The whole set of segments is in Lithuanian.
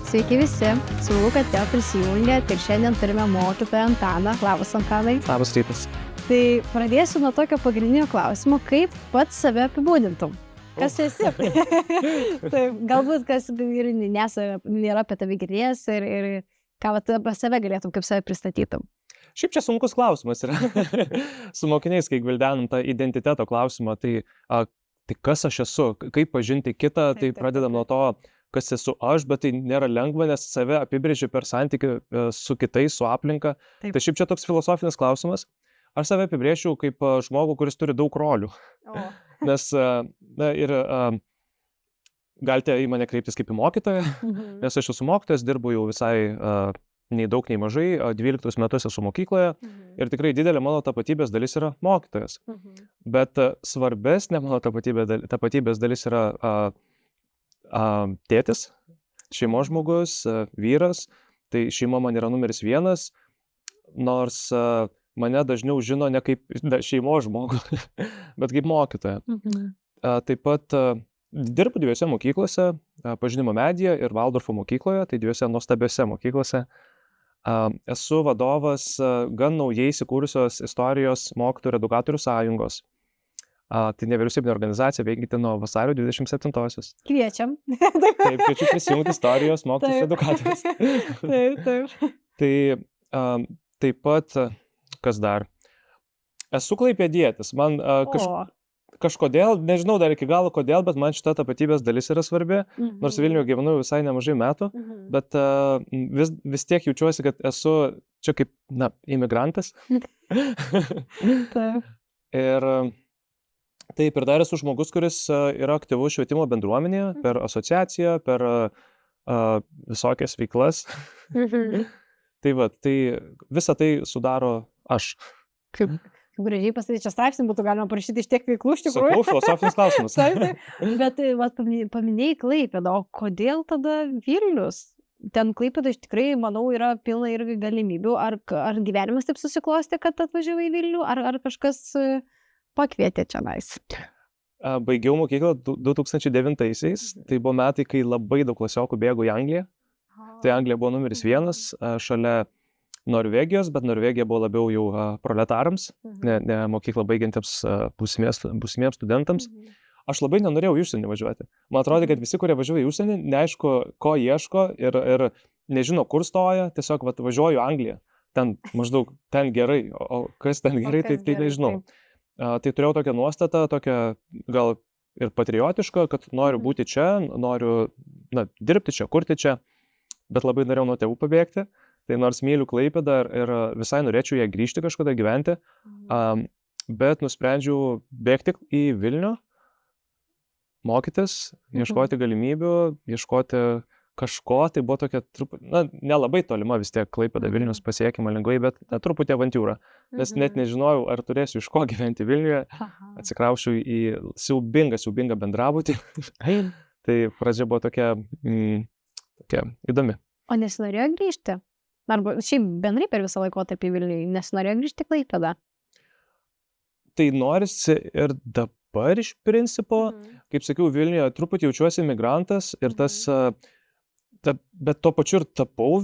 Sveiki visi, smagu, kad vėl prisijungėt ir šiandien turime mokytoją Antaną. Labas, Antanai. Labas rytas. Tai pradėsiu nuo tokio pagrindinio klausimo, kaip pats save apibūdintum. Kas esi? Tai galbūt kas ir nėra apie tave girdėjęs ir ką apie save galėtum, kaip save pristatytum. Šiaip čia sunkus klausimas yra. Su mokiniais, kai gvildenam tą identiteto klausimą, tai kas aš esu, kaip pažinti kitą, tai pradedam nuo to, kas esu aš, bet tai nėra lengva, nes save apibrėži per santykių su kitais, su aplinka. Taip. Tai šiaip čia toks filosofinis klausimas. Aš save apibrėžiu kaip žmogų, kuris turi daug rolių. Nes galite į mane kreiptis kaip į mokytoją, nes aš esu mokytojas, dirbu jau visai nei daug, nei mažai, 12 metus esu mokykloje ir tikrai didelė mano tapatybės dalis yra mokytojas. Bet svarbesnė mano tapatybės dalis yra tėtis, šeimos žmogus, vyras, tai šeima man yra numeris 1, nors mane dažniau žino ne kaip šeimos žmogų, bet kaip mokytoją. Taip pat dirbu 2 mokyklose, Pažinimo medyje ir Valdorfo mokykloje, tai 2 nuostabiose mokyklose. Esu vadovas gan naujai įsikūrusios istorijos mokytojų ir edukatorių sąjungos. Tai nevyriausybinė organizacija, veikianti nuo vasario 27-osios. Kviečiam. Taip, kviečiu prisijungti istorijos mokytojus edukatorius. Taip. Tai taip pat, kas dar? Esu klaipėdietis. Man kažkodėl, nežinau dar iki galo kodėl, bet man šita tapatybės dalis yra svarbi. Nors Vilniuje gyvenu visai nemažai metų, bet vis tiek jaučiuosi, kad esu čia kaip, imigrantas. Taip. Ir taip, ir dar esu žmogus, kuris yra aktyvus švietimo bendruomenėje, per asociaciją, per visokias veiklas. Tai va, tai visą tai sudaro aš. Kaip gražiai pasakyti, čia straipsnį būtų galima parašyti iš tiek veiklų, iš tikrųjų. Sakau, filosofinis klausimas. Bet paminėjai Klaipėdą, o kodėl tada Vilnius? Ten Klaipėda iš tikrai, manau, yra pilna irgi galimybių. Ar gyvenimas taip susiklosti, kad atvažiavai į Vilnių, ar kažkas pakvietė čionais? Baigiau mokyklą 2009-aisiais. Tai buvo metai, kai labai daug klasiokų bėgo į Angliją. Tai Anglija buvo numeris 1 šalia Norvegijos, bet Norvegija buvo labiau jau proletarams, ne mokyklą baigiantiems būsimiems studentams. Aš labai nenorėjau į užsienį važiuoti. Man atrodė, kad visi, kurie važiuoja į užsienį, neaišku, ko ieško ir nežino, kur stoja, tiesiog važiuoju į Angliją. Ten maždaug, ten gerai, o kas ten gerai, tai nežinau. Tai turėjau tokią nuostatą, tokią gal ir patriotišką, kad noriu būti čia, noriu dirbti čia, kurti čia, bet labai norėjau nuo tėvų pabėgti. Tai nors myliu Klaipėdą ir visai norėčiau ją grįžti kažkada gyventi, bet nusprendžiau bėgti į Vilnių, mokytis, ieškoti galimybių, ieškoti kažko, tai buvo tokia, nelabai tolima vis tiek Klaipėda, Vilnius pasiekima lengvai, bet truputį avantiūra, nes net nežinojau, ar turėsiu iš ko gyventi Vilniuje, atsikraušiau į siaubingą bendrabutį, tai pradžia buvo tokia įdomi. O nesinorėjo grįžti? Arba šiaip bendrai per visą laikotarpį Vilniui nesinorėjo grįžti į Klaipėdą? Tai norisi ir dabar iš principo, kaip sakiau, Vilniuje truputį jaučiuosi imigrantas ir tas, bet tuo pačiu ir tapau,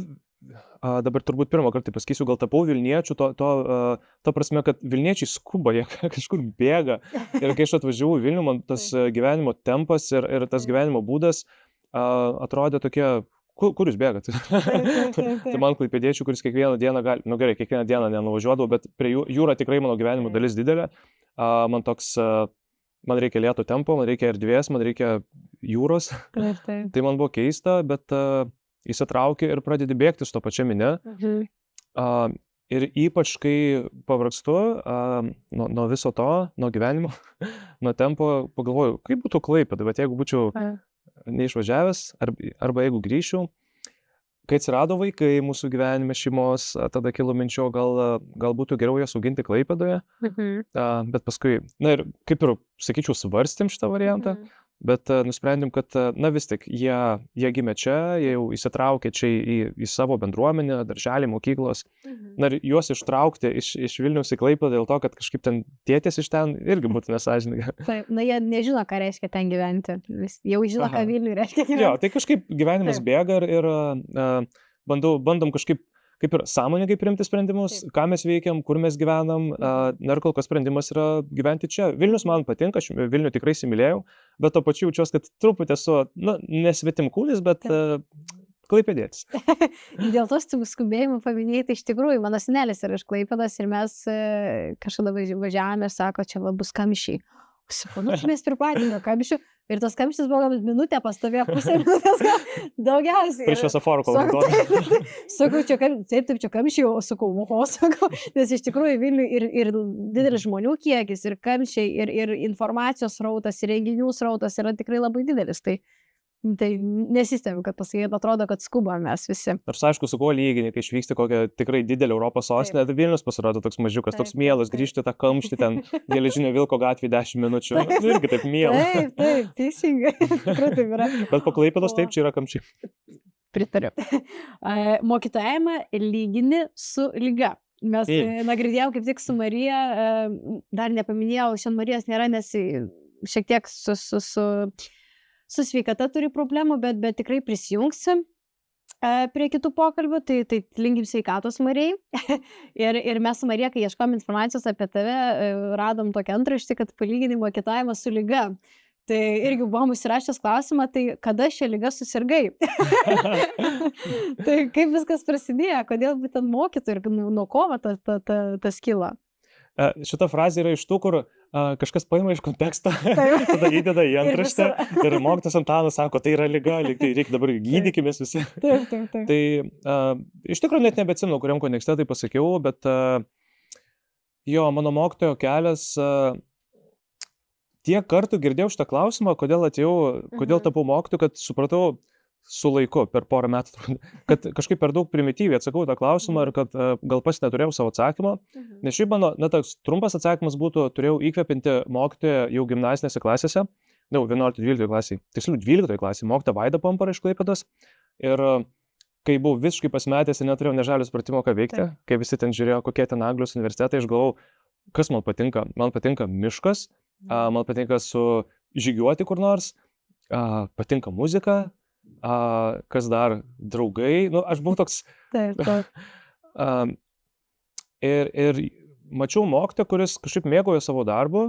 dabar turbūt pirmą kartą pasakysiu, gal tapau Vilniečių, to prasme, kad Vilniečiai skuba, jie kažkur bėga. Ir kai aš atvažiavau į Vilnių, man tas gyvenimo tempas ir tas gyvenimo būdas atrodė tokie, kur jūs bėgat? Tai man klaipėdiečių, kuris kiekvieną dieną gali, gerai, kiekvieną dieną nenuvažiuodavau, bet prie jūra tikrai mano gyvenimo dalis didelė. Man reikia lėto tempo, man reikia erdvės, man reikia jūros. Tai man buvo keista, bet įsitrauki ir pradedi bėgti su to pačia mine. Ir ypač, kai pavargstu nuo viso to, nuo gyvenimo, nuo tempo, pagalvoju, kaip būtų Klaipėda, bet jeigu būčiau neišvažiavęs, arba jeigu grįšiu, kai atsirado vaikai mūsų gyvenime, šeimos, tada kilo minčio, gal būtų geriau jas auginti Klaipėdoje, bet paskui, ir kaip ir, sakyčiau, svarstėm šitą variantą, bet nusprendėm, kad, na vis tik, jie gimė čia, jie jau įsitraukė čia į savo bendruomenę, darželį, mokyklos. Na ir juos ištraukti iš Vilniaus į Klaipėdą dėl to, kad kažkaip ten tėtės iš ten irgi būtų nesąžininga. Taip, na jie nežino, ką reiškia ten gyventi. Jau žino, ką Vilniui reiškia gyventi. Jo, tai kažkaip gyvenimas bėga ir bandom kažkaip kaip ir sąmoningai priimti sprendimus, ką mes veikiam, kur mes gyvenam. Ir kol kas sprendimas yra gyventi čia. Vilnius man patinka, aš Vilnių tikrai įsimylėjau, bet to pačiu jaučiuos, kad truputį esu, nesvetimkūnis, bet klaipėdietis. Dėl to skubėjimų paminėjai, tai iš tikrųjų mano senelis yra iš Klaipėdos ir mes kažkada važiavome ir sako, čia bus kamščiai. Sakau, mes pripratėme kamščių ir tas kamštis buvo minutę pastovėjo, pusę minutės daugiausiai. Prie šviesoforų kol sakau, čia kamščiai, o sakau, nes iš tikrųjų Vilniui ir didelis žmonių kiekis, ir kamščiai, ir informacijos srautas, ir renginių srautas yra tikrai labai didelis. Tai nesistebim, kad pasakyti, atrodo, kad skubam mes visi. Nors aišku, su kuo lygini, kai išvyksti kokią tikrai didelį Europos sostinę, tai Vilnius pasirodo toks mažiukas, toks mielas, grįžti tą kamštį ten, Geležinio Vilko gatvį 10 minučių. Irgi taip mielas. Taip, teisingai. Tikrai taip yra. Bet po Klaipėdos taip, čia yra kamščiai. Pritariu. Mokytojavimą lygini su lyga. Mes nagrinėjom kaip tik su Marija, dar nepaminėjau, šiandien Marijos nėra, nes šiek tiek su sveikata turi problemų, bet tikrai prisijungsim prie kitų pokalbių, tai linkim sveikatos Marijai. ir mes su Marija, kai ieškom informacijos apie tave, radom tokią antraštį, kad palyginimo mokytojavimas su lyga. Tai irgi buvom įsirašęs klausimą, tai kada šią lygą susirgai? Tai kaip viskas prasidėjo, kodėl būtent mokytojai ir nuo ko tas kilo? Šita frazė yra iš tų, kur kažkas paima iš konteksto, tada įdeda į antraštę ir mokytojas Antanas sako, tai yra liga, reikia dabar gydykimės visi. Taip. Tai iš tikrųjų net nebeatsimenu, kuriam kontekste tai pasakiau, bet jo, mano mokytojo kelias, tiek kartų girdėjau šitą klausimą, kodėl atėjau, kodėl tapau mokytoju, kad supratau su laiku per porą metų, kad kažkaip per daug primityviai atsakau tą klausimą ir kad gal pats neturėjau savo atsakymą. Nes šiaip mano, toks trumpas atsakymas būtų, turėjau įkvepinti mokytoją jau gimnazinėse klasėse, 11-12 klasiai, tiksliau 12 klasiai, mokytoją Vaidą Pamparą iš Klaipėdos. Ir kai buvau visiškai pasimetęs ir neturėjau nežalio supratimo, ką veikti, kai visi ten žiūrėjo, kokie ten Anglijos universitetai, aš galvojau, kas man patinka. Man patinka miškas, man patinka žygiuoti kur nors, patinka muzika. Kas dar, draugai, aš buvau toks. Taip. Ir mačiau mokytoją, kuris kažkaip mėgojo savo darbu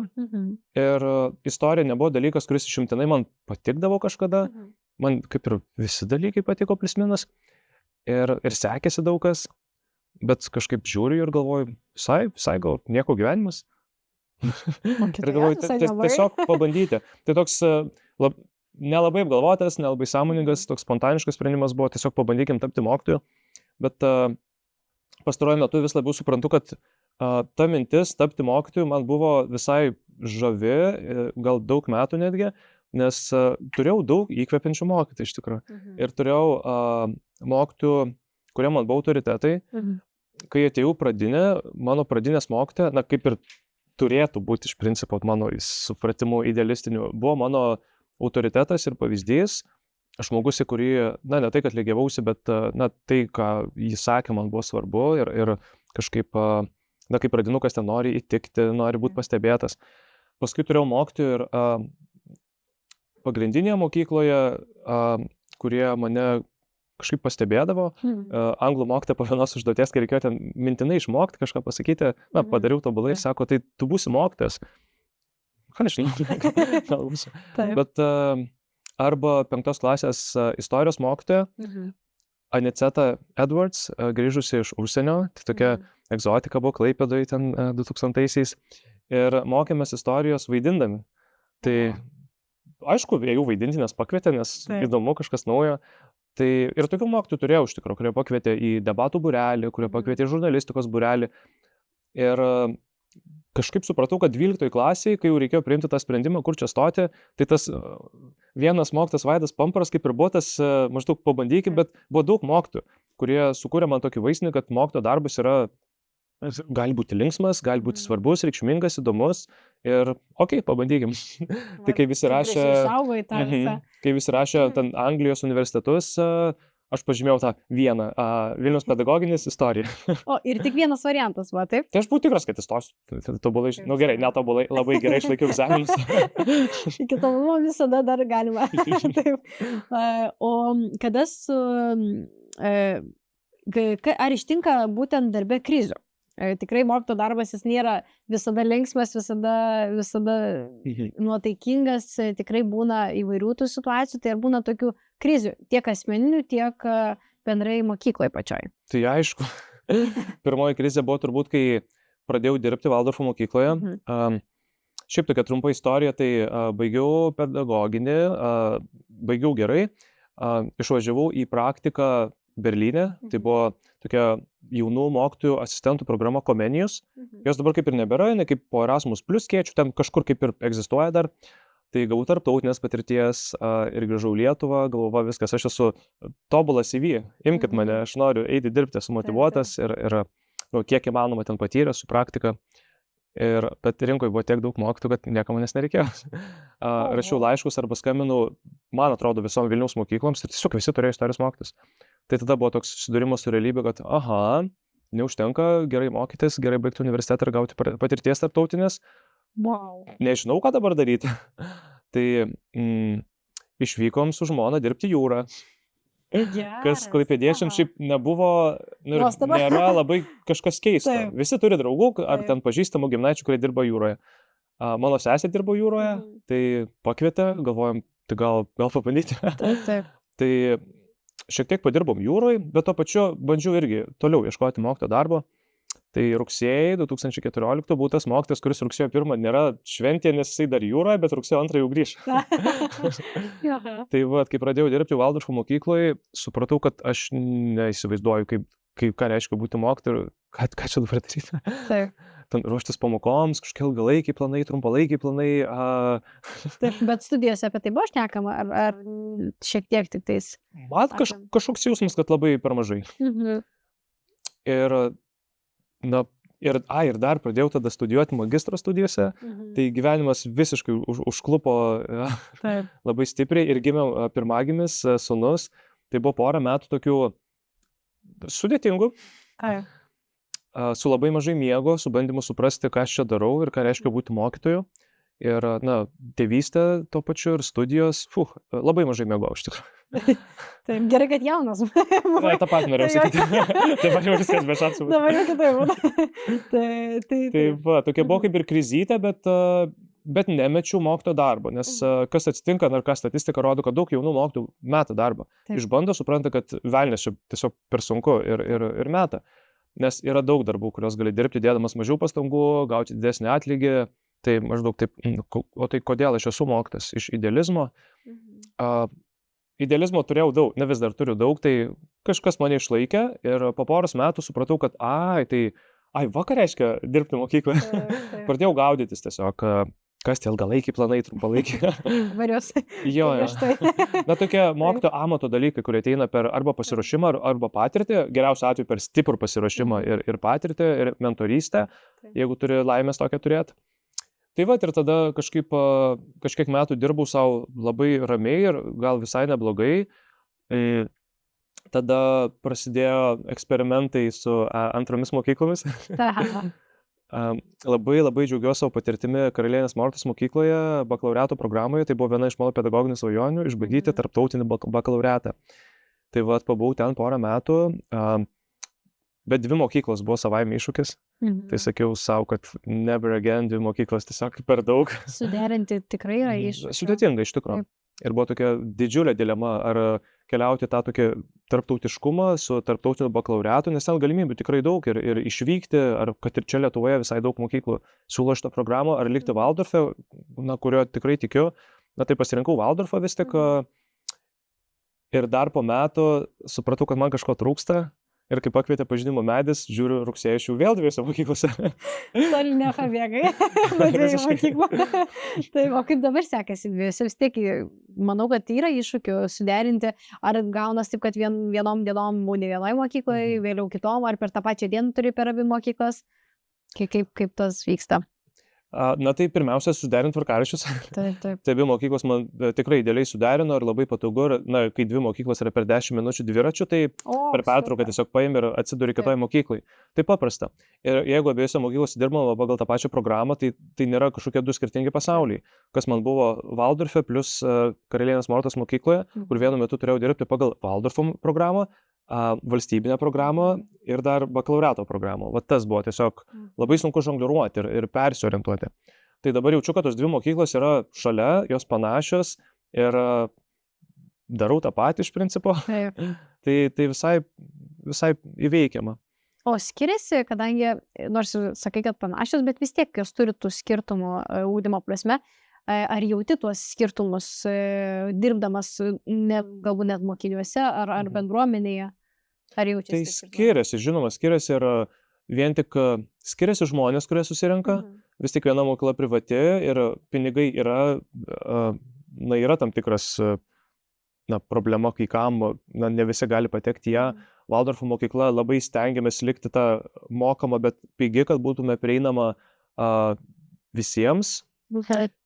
ir istorija nebuvo dalykas, kuris išimtinai man patikdavo kažkada. Man kaip ir visi dalykai patiko plius minus ir sekėsi daug kas, bet kažkaip žiūriu ir galvoju, visai gal nieko gyvenimas. Ir galvoju, tiesiog pabandyti. Tai toks nelabai apgalvotas, nelabai sąmoningas, toks spontaniškas sprendimas buvo, tiesiog pabandykim tapti mokytoju, bet pastaruoju metu vis labiau suprantu, kad ta mintis tapti mokytoju man buvo visai žavi, gal daug metų netgi, nes turėjau daug įkvepiančių mokytojų iš tikrųjų. Ir turėjau mokytojų, kurie man buvo autoritetai. Kai atėjau mano pradinės mokytoja, kaip ir turėtų būti iš principo mano supratimu idealistiniu, buvo mano autoritetas ir pavyzdys, žmogus, į kurį, ne tai, kad lygiavausi, bet tai, ką jis sakė, man buvo svarbu ir kažkaip, kaip pradinukas ten nori įtikti, nori būti pastebėtas. Paskui turėjau mokytojų ir pagrindinėje mokykloje, kurie mane kažkaip pastebėdavo, anglų mokytoja po vienos užduoties, kai reikėjo ten mintinai išmokti kažką pasakyti, padariau tobulai, sako, tai tu būsi mokytojas. Ką nežinau, bet arba 5 klasės istorijos mokytoja, Aniceta Edwards, grįžusi iš užsienio, tai tokia egzotika buvo Klaipėdoje ten 2000-aisiais ir mokėmės istorijos vaidindami. Tai aišku, ėjau vaidinti, nes pakvietė, nes įdomu, kažkas naujo. Tai ir tokių mokytojų turėjau iš tikrųjų, kurie pakvietė į debatų būrelį, kurie pakvietė į žurnalistikos būrelį. Ir kažkaip supratau, kad 12 klasėje, kai jau reikėjo priimti tą sprendimą, kur čia stoti, tai tas vienas mokytojas Vaidas Pamparas kaip ir buvo tas maždaug pabandykim, bet buvo daug mokytojų, kurie sukūrė man tokį vaizdinį, kad mokytojo darbas yra gali būti linksmas, gali būti svarbus, reikšmingas, įdomus ir pabandykim. Tai kai visi rašė, kai visi rašė ten Anglijos universitetus, aš pažymėjau tą vieną, Vilniaus pedagoginis istorija. O, ir tik vienas variantas, va, taip? Tai aš buvau tikras, kad įstosiu. Tobulai, gerai, netobulai, labai gerai išlaikiau egzaminus. Iki tobulumo visada dar galima. Taip. O kada ar ištinka būtent darbe krizių? Tikrai mokytojo darbas jis nėra visada linksmas, visada nuotaikingas, tikrai būna įvairių tų situacijų, tai ir būna tokių krizių, tiek asmeninių, tiek bendrai mokykloje pačioj. Tai aišku, pirmoji krizė buvo turbūt, kai pradėjau dirbti Valdorfo mokykloje. Šiaip tokia trumpa istorija, tai baigiau pedagoginį, baigiau gerai, išvažiavau į praktiką Berlyne, tai buvo tokia jaunų mokytojų asistentų programa Comenius. Jos dabar kaip ir nebėra, ne kaip po Erasmus Plus kėčių, ten kažkur kaip ir egzistuoja dar. Tai gavau tarptautinės patirties ir grįžau į Lietuvą, galvoju viskas, aš esu tobulas CV, imkit mane, aš noriu eiti dirbti, esu motyvuotas ir kiek įmanoma ten patyręs su praktika. Bet rinkoje buvo tiek daug mokytojų, kad niekam manęs nereikėjo. Rašiau laiškus arba skambinau, man atrodo, visom Vilniaus mokykloms ir tiesiog visi turėjo istorijos mokytis. Tai tada buvo toks susidūrimas su realybė, kad neužtenka gerai mokytis, gerai baigti universitetą ir gauti patirties tarptautinės. Wow. Nežinau, ką dabar daryti. Tai išvykom su žmona dirbti jūrą. Kas klaipėdiečiam šiaip nebuvo, nėra labai kažkas keista. Visi turi draugų ar ten pažįstamų giminaičių, kurie dirba jūroje. Mano sesė dirbo jūroje, tai pakvietė, galvojom, tai gal pabandyti. Tai šiek tiek padirbom jūroje, bet to pačiu bandžiau irgi toliau ieškoti mokytojo darbo. Tai rugsėjai 2014 buvo tas mokytojas, kuris rugsėjo 1 nėra šventė, nes jisai dar jūroje, bet rugsėjo 2 jau grįš. Tai kai pradėjau dirbti Valdorfo mokykloje, supratau, kad aš neįsivaizduoju, ką reiškia būti mokytoju, ką čia dabar daryti. Ten ruoštis pamokoms, kažkokie ilgalaikiai planai, trumpalaikiai planai. Taip, bet studijose apie tai buvo šnekama, ar šiek tiek tik tais? Man kažkoks jausmas, kad labai per mažai. Ir dar pradėjau tada studijuoti magistro studijose, tai gyvenimas visiškai užklupo labai stipriai ir gimė pirmagimis sūnus. Tai buvo porą metų tokių sudėtingų, su labai mažai miego, su bandymu suprasti, ką aš čia darau ir ką reiškia būti mokytoju. Ir, tėvystė to pačiu ir studijos, labai mažai miegojau iš tikrųjų. Taip, gerai, kad jaunas. Ta pat norėjau sakyti. Dabar jau viskas be šansų. Dabar jau kitaip. Taip, tokia buvo kaip ir krizytė, bet nemečiau mokytojo darbo, nes kas atsitinka, ką statistika rodo, kad daug jaunų mokytojų meta darbą. Išbando, supranta, kad velnias čia tiesiog per sunku ir meta. Nes yra daug darbų, kurios gali dirbti, dėdamas mažiau pastangų, gauti didesnį atlygį. Tai maždaug taip, o tai kodėl aš esu mokytas? Iš idealizmo. Idealizmo turėjau daug, ne vis dar turiu daug, tai kažkas mane išlaikė ir po poros metų supratau, kad ką reiškia dirbti mokykloje. Pradėjau gaudytis tiesiog, kas tie ilgalaikiai planai, trumpalaikiai. Varios. Jo. Tokie mokytojo amato dalykai, kurie ateina per arba pasiruošimą, arba patirtį, geriausiu atveju per stiprų pasiruošimą ir patirtį, ir mentorystę, jeigu turi laimės tokią turėti. Tai ir tada kažkiek metų dirbau savo labai ramiai ir gal visai neblogai. Tada prasidėjo eksperimentai su antromis mokyklomis. Labai džiaugiuosi savo patirtimi Karalienės Mortos mokykloje, bakalaureato programoje. Tai buvo viena iš mano pedagoginių svajonių išbandyti tarptautinį bakalaureatą. Tai pabuvau ten porą metų. Bet 2 mokyklos buvo savaime iššūkis. Tai sakiau savo, kad never again 2 mokyklos tiesiog per daug. Suderinti tikrai yra iššūkis. Sudėtinga iš tikrųjų. Ir buvo tokia didžiulė dilema, ar keliauti tą tokį tarptautiškumą su tarptautiniu bakalaureatu, nes ten galimybių tikrai daug ir išvykti, ar kad ir čia Lietuvoje visai daug mokyklų siūlo šitą programą, ar likti Valdorfe, kurio tikrai tikiu. Tai pasirinkau Valdorfą vis tik. Ir dar po metų supratau, kad man kažko trūksta. Ir kai pakvietė pažinimo medis, žiūriu, rugsėjo aš jau vėl 2 mokyklose. Toli nepabėgai. Vadėjai mokyklą. Tai, o kaip dabar sekasi 2? Vis tiek, manau, kad yra iššūkių suderinti. Ar gaunas taip, kad vienom dienom būni vienoj mokykloje, vėliau kitom, ar per tą pačią dieną turi per abi mokyklas? Kaip tas vyksta? Na tai pirmiausia, suderint tvarkaraščius. Taip. Tai 2 mokyklos man tikrai idealiai suderino ir labai patogu. Na, kai 2 mokyklos yra per 10 minučių dviračių, tai per pertrauką tiesiog paimi ir atsiduri kitoje mokyklai. Tai paprasta. Ir jeigu abiejose mokyklose dirbama pagal tą pačią programą, tai nėra kažkokie 2 skirtingi pasauliai. Kas man buvo Valdorfe plus Karalienės Mortos mokykloje, kur vienu metu turėjau dirbti pagal Valdorfo programą, valstybinę programą ir dar bakalaureato programą. Va tas buvo tiesiog labai sunku žongliruoti ir persiorientuoti. Tai dabar jaučiu, kad tos 2 mokyklos yra šalia, jos panašios ir darau tą patį iš principo. Taip. Tai visai įveikiama. O skiriasi, kadangi, nors sakai, kad panašios, bet vis tiek jos turi tų skirtumų ugdymo prasme. Ar jauti tuos skirtumus dirbdamas galbūt net mokiniuose ar bendruomenėje? Ar jaučiasi? Tai skiriasi, žinoma, skiriasi ir vien tik skiriasi žmonės, kurie susirenka, vis tik viena mokykla privati ir pinigai yra tam tikras problema, kai kam, ne visi gali patekti ją. Valdorfo mokykla labai stengiamės likti tą mokamą, bet pigi, kad būtume prieinama visiems.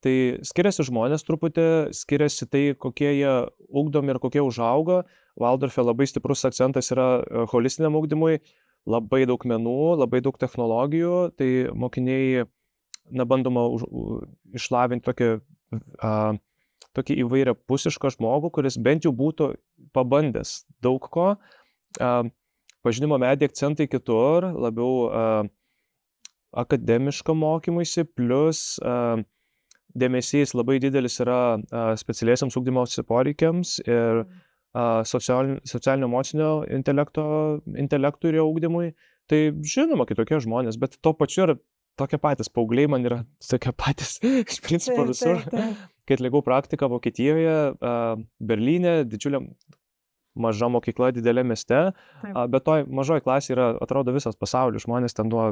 Tai skiriasi žmonės truputį, skiriasi tai, kokie jie ugdomi ir kokie užauga. Valdorfe labai stiprus akcentas yra holistiniam ugdymui, labai daug menų, labai daug technologijų, tai mokiniai bandoma išlavinti tokį įvairiapusišką žmogų, kuris bent jau būtų pabandęs daug ko. Pažinimo medyje akcentai kitur, labiau akademišką mokymuisi, plus dėmesys labai didelis yra specialiesiams ugdymosi poreikiams ir socialinio-emocinio intelektui ir ugdymui. Tai žinoma, kitokie žmonės, bet tuo pačiu ir tokie patys paaugliai man yra tokie patys iš principo visur. Kai atlikau praktiką Vokietijoje, Berlyne, didžiulė maža mokykla, didelė mieste, bet toj mažoj klasė yra, atrodo, visas pasaulis, žmonės ten nuo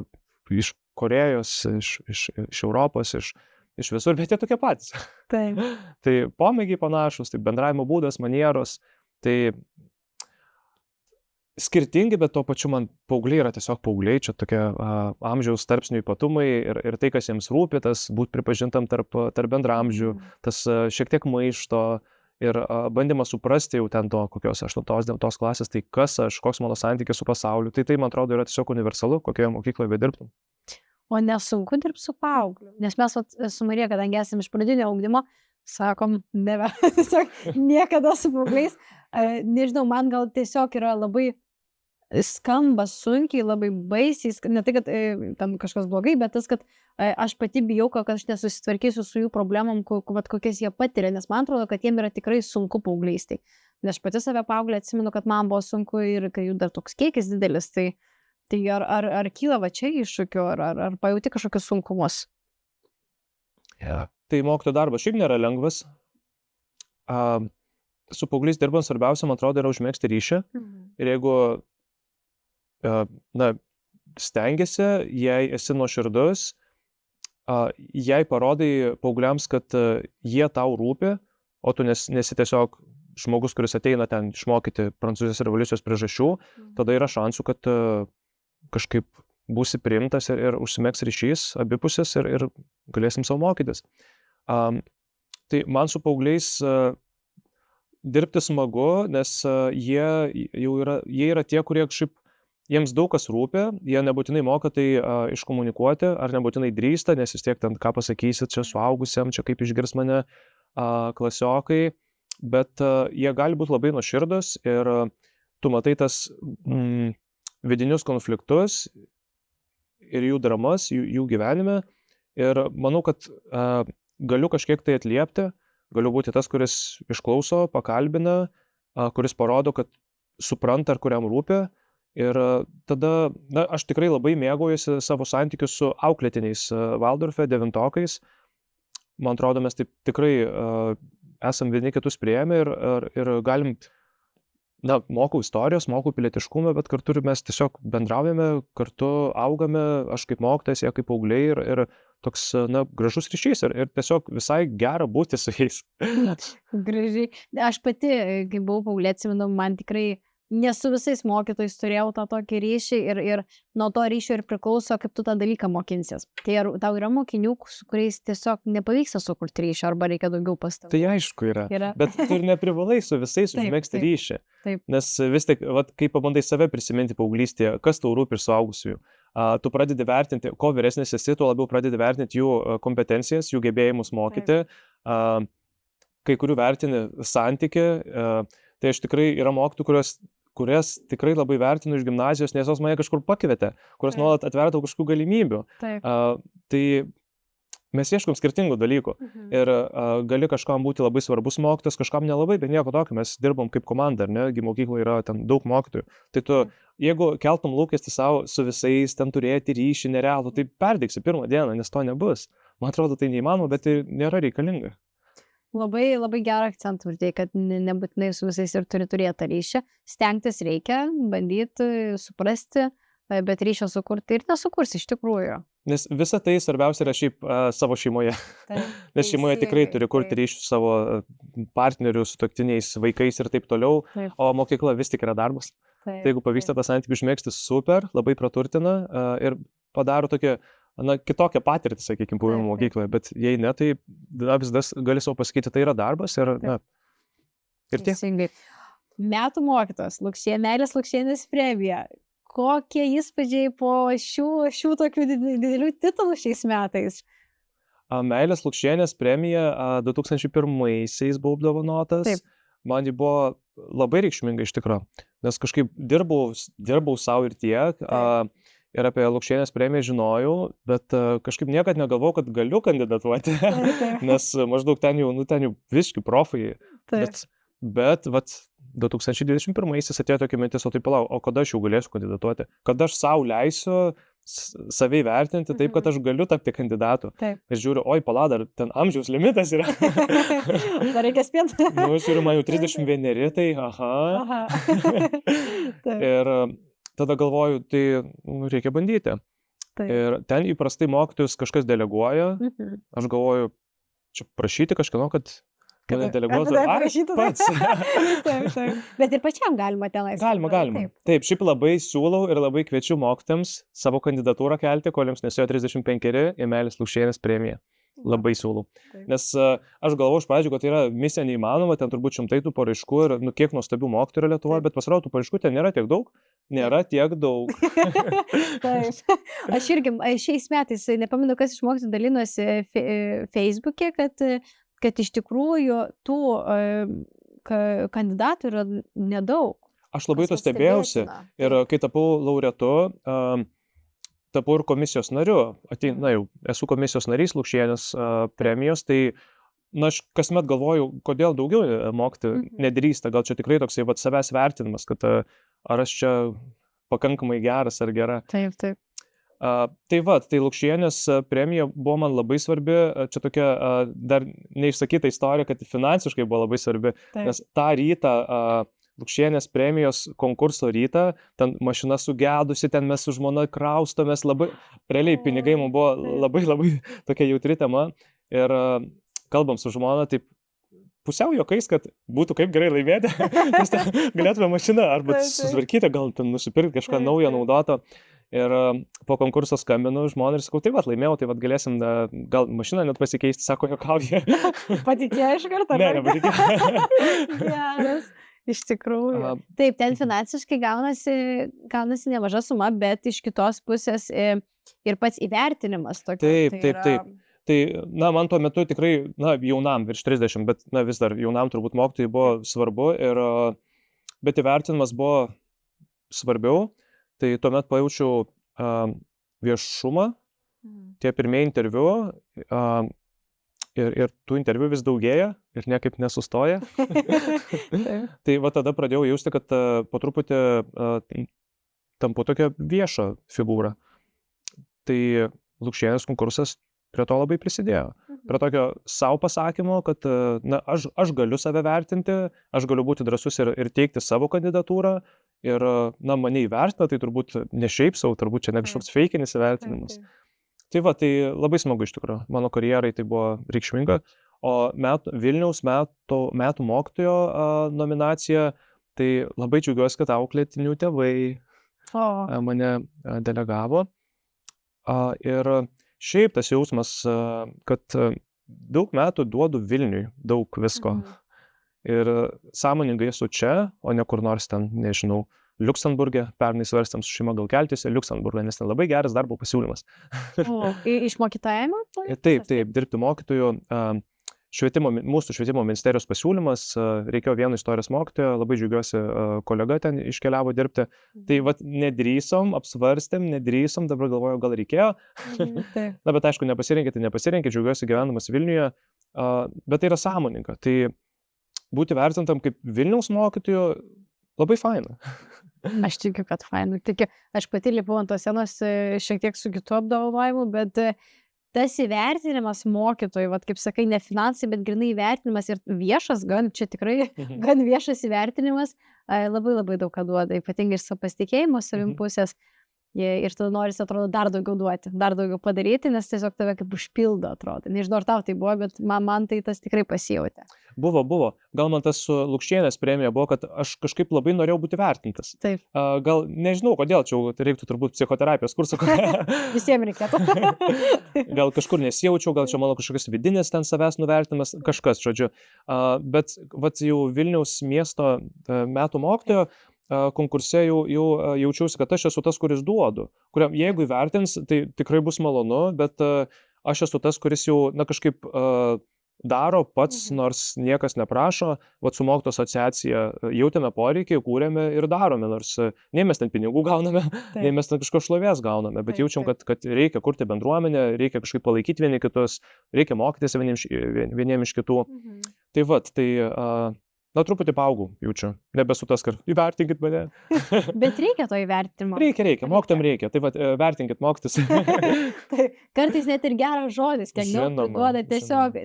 iš Korėjos, iš Europos, iš visur, bet jie tokie patys. Taip. Tai pomėgiai panašus, tai bendravimo būdas, manieros, tai skirtingi, bet tuo pačiu man paaugliai yra tiesiog paaugliai, čia tokie amžiaus tarpsnių ypatumai ir tai, kas jiems rūpi, tas būt pripažintam tarp bendramžių, tas šiek tiek maišto ir bandymas suprasti jau ten to kokios 8-9 klasės, tai kas aš, koks mano santykis su pasauliu, tai man atrodo yra tiesiog universalu, kokioje mokykloje bedirbtum. O nesunku dirbti su paaugliu, nes mes su Marija, kadangi esame iš pradinio ugdymo, sakom, tiesiog niekada su paaugliais, nežinau, man gal tiesiog yra labai skamba sunkiai, labai baisiai, ne tai, kad ten kažkas blogai, bet tas, kad aš pati bijau, kad aš nesusitvarkysiu su jų problemom, kokias jie patiria, nes man atrodo, kad jiem yra tikrai sunku paauglystėj. Nes aš pati save paauglę atsimenu, kad man buvo sunku ir kai jų dar toks kiekis didelis, tai ar kyla va čia iššūkių, ar pajauti kažkokius sunkumus? Yeah. Tai mokytojo darbas šiaip nėra lengvas. Su paaugliais dirbant svarbiausia, man atrodo, yra užmėgsti ryšį. Ir jeigu stengiasi, jei esi nuoširdus, jei parodai paaugliams, kad jie tau rūpi, o tu nesi tiesiog žmogus, kuris ateina ten išmokyti Prancūzijos revoliucijos priežasčių, tada yra šansų, kad kažkaip būsi priimtas ir užsimėgs ryšys abipusės ir galėsim savo mokytis. Tai man su paaugliais dirbti smagu, nes jie yra tie, kurie kažkaip jiems daug kas rūpi, jie nebūtinai moka tai iškomunikuoti, ar nebūtinai drįsta, nes vis tiek ten ką pasakysit čia suaugusiam, čia kaip išgirs mane klasiokai, bet jie gali būti labai nuoširdus ir tu matai tas vidinius konfliktus ir jų dramas, jų gyvenime ir manau, kad galiu kažkiek tai atliepti, galiu būti tas, kuris išklauso, pakalbina, kuris parodo, kad supranta, ar kuriam rūpi. Ir tada, aš tikrai labai mėgaujuosi savo santykius su auklėtiniais Valdorfe, 9-okais. Man atrodo, mes taip tikrai esam vieni kitus priėmę ir galim mokau istorijos, mokau pilietiškumą, bet kartu ir mes tiesiog bendraujame, kartu augame, aš kaip mokytojas, jie kaip paaugliai ir toks, gražus ryšys ir tiesiog visai gera būti su jais. Gražiai. Aš pati, kai buvau paauglė, atsimenu, man tikrai ne su visais mokytojais turėjau tą tokį ryšį ir nuo to ryšio ir priklauso, kaip tu tą dalyką mokinsies. Tai ar tau yra mokinių, su kuriais tiesiog nepavyksta sukurti ryšio arba reikia daugiau pastangų? Tai aišku yra. Bet tu ir neprivalai su visais užmegzti ryšį. Taip. Nes vis tik, kai pabandai save prisiminti paauglystėje, kas tau rūpi ir suaugusiųjų, tu pradedi vertinti, ko vyresnis esi, tu labiau pradedi vertinti jų kompetencijas, jų gebėjimus mokyti, kai kurių vertini santykį. Tai aš tikrai yra mokytojų, kurias tikrai labai vertinu iš gimnazijos, nes jos mane kažkur pakvietė, kurios nuolat atvertų kažkokių galimybių. Tai mes ieškom skirtingų dalykų ir gali kažkam būti labai svarbus mokytojas, kažkam nelabai, bet nieko tokio, mes dirbam kaip komanda, ar ne, mokykloje yra ten daug mokytojų. Tai tu, jeigu keltum lūkestį savo su visais, ten turėti ryšį nerealų, tai perdėksi pirmą dieną, nes to nebus. Man atrodo, tai neįmanoma, bet tai nėra reikalinga. Labai, labai gerą akcentą uždėjai, kad nebūtinai su visais ir turi turėti tą ryšį. Stengtis reikia, bandyti, suprasti, bet ryšio sukurti ir nesukursi iš tikrųjų. Nes visa tai svarbiausia yra šiaip savo šeimoje. Nes šeimoje tikrai turi kurti ryšių savo partnerių, sutuoktiniais, vaikais ir taip toliau, o mokykla vis tik yra darbas. Tai jeigu pavyksta tą santykį užmegzti, super, labai praturtina ir padaro tokią kitokią patirtį, sakykime, buvimo mokykloje, bet jei ne, tai vis gali savo pasakyti, tai yra darbas ir ir tiek. Metų mokytojas, Meilės Lukšienės premija. Kokie įspūdžiai po šių tokių didelių titulų šiais metais? Meilės Lukšienės premija 2001-aisiais buvo apdovanotas. Man ji buvo labai reikšminga iš tikrųjų, nes kažkaip dirbau savo ir tiek. Ir apie Lukšienės premiją žinojau, bet kažkaip niekad negalvojau, kad galiu kandidatuoti, nes maždaug ten jau visiškai profai. Bet 2021-aisiais atėjo tokia mintis, o tai palauk, o kada aš jau galėsiu kandidatuoti? Kada aš savo leisiu savai vertinti taip, kad aš galiu tapti kandidatu. Ir žiūriu, oi, dar ten amžiaus limitas yra. Dar reikia spėti. Žiūriu, man jau 31, tai aha. Ir tada galvoju, tai reikia bandyti. Ir ten įprastai mokytojus kažkas deleguoja. Aš galvoju, čia prašyti kažkieno, kad deleguotų pats. Bet ir pačiam galima tenais. Galima. Taip, šiaip labai siūlau ir labai kviečiu mokytojams savo kandidatūrą kelti, kol jums nesėjo 35 į Meilės Lukšienės premiją. Labai siūlau. Nes aš galvoju iš pradžių, kad tai yra misija neįmanoma, ten turbūt šimtai tų paraiškų ir kiek nuostabių mokytojų yra Lietuvoje, bet pasirodo, tų paraiškų ten nėra tiek daug. Taip. Aš irgi šiais metais, nepamenu, kas iš mokytojų dalinosi Facebook'e, kad iš tikrųjų tų kandidatų yra nedaug. Aš labai to stebėjausi ir kai tapau laureatu, tapau ir komisijos nariu. Jau esu komisijos narys Lukšienės premijos, tai aš kasmet galvoju, kodėl daugiau mokytojų nedrįsta. Gal čia tikrai toksai savęs vertinimas, kad ar aš čia pakankamai geras ar gera. Taip. Tai Lukšienės premija buvo man labai svarbi. Čia tokia dar neišsakyta istorija, kad finansiškai buvo labai svarbi. Nes tą rytą Lukšienės premijos konkurso rytą, ten mašina sugedusi, ten mes su žmona kraustomės, labai, realiai pinigai mums buvo labai tokia jautri tema ir kalbam su žmona taip pusiau juokais, kad būtų kaip gerai laimėti, nes galėtume mašiną arba susitvarkyti, gal ten nusipirkti kažką naujo naudoto. Ir po konkurso skambinu žmonai ir sakau, tai laimėjau, tai galėsim gal mašiną net pasikeisti, sako, juokauja. Patikėjo iš karto? Ne, nepatikėjo. Geras. Iš tikrųjų. Taip, ten finansiškai gaunasi nemaža suma, bet iš kitos pusės ir pats įvertinimas tokia. Taip. Tai, man tuo metu tikrai, jaunam, virš 30, bet, vis dar jaunam turbūt mokytojai buvo svarbu, bet įvertinimas buvo svarbiau. Tai tuomet pajaučiau viešumą, tie pirmieji interviu, ir tų interviu vis daugėja ir niekaip nesustoja. Tai tada pradėjau jausti, kad po truputį tampu tokia vieša figūra. Tai Lukšienės konkursas prie to labai prisidėjo. prie tokio savo pasakymo, kad na, aš galiu save vertinti, aš galiu būti drąsus ir teikti savo kandidatūrą ir na, mane įvertina, tai turbūt ne šiaip savo, turbūt čia ne kažkoks feikinis įvertinimas. Tai va, tai labai smagu iš tikrųjų, mano karjerai tai buvo reikšminga, o Vilniaus metų mokytojo nominacija, tai labai džiaugiuosi, kad auklėtinių tėvai mane delegavo. Ir šiaip tas jausmas, kad daug metų duodu Vilniui, daug visko. Ir sąmoningai esu čia, o ne kur nors ten, nežinau, Liuksemburge, pernai svarstėm su šeima gal keltis į Liuksemburgą, nes ten labai geras darbo pasiūlymas. Iš mokytojavimo? Taip, dirbti mokytojų. Mūsų švietimo ministerijos pasiūlymas, reikėjo vieno istorijos mokytojo, labai džiaugiuosi, kolega ten iškeliavo dirbti. Tai vat nedrįsom, apsvarstėm, dabar galvoju, gal reikėjo. Na, bet aišku, nepasirinkė, džiaugiuosi gyvenamas Vilniuje, bet tai yra sąmoninga. Tai būti vertintam kaip Vilniaus mokytojo labai faina. Aš tikiu, kad faina. Aš pati lipau ant tos scenos šiek tiek su kitu apdovanojimu, bet tas įvertinimas mokytojų, kaip sakai, ne finansai, bet grinai įvertinimas ir viešas, čia tikrai gan viešas įvertinimas, labai labai daug ką duoda, ypatingai iš savo pasitikėjimo savim pusės. Ir tada norisi, atrodo, dar daugiau duoti, dar daugiau padaryti, nes tiesiog tave kaip užpildo, atrodo. Nežinau, ar tau tai buvo, bet man tai tas tikrai pasijautė. Buvo. Gal man tas su Lukšienės premija buvo, kad aš kažkaip labai norėjau būti vertintas. Taip. Gal nežinau, kodėl, čia reiktų turbūt psichoterapijos kursą. Visiems reikėtų. Gal kažkur nesijaučiau, gal čia mano kažkokios vidinės ten savęs nuvertinimas, kažkas, žodžiu. Bet jau Vilniaus miesto metų mokytojo konkurse jau jaučiausi, kad aš esu tas, kuris duodu, kuriam jeigu įvertins, tai tikrai bus malonu, bet aš esu tas, kuris jau kažkaip daro pats, nors niekas neprašo. Vat su mokytojų asociacija jautėme poreikį, kūrėme ir darome, nors nei mes ten pinigų gauname, nei mes ten kažko šlovės gauname, bet jaučiam, kad reikia kurti bendruomenę, reikia kažkaip palaikyti vieni kitus, reikia mokytis vieniem iš kitų. Tai vat, na, truputį paaugau, jaučiu. Nebesu tas, kad įvertinkit mane. Bet reikia to įvertinimo. Reikia, mokytam reikia. Tai vertinkit mokytis. Kartais net ir geras žodis, kiek daug duoda. Tiesiog,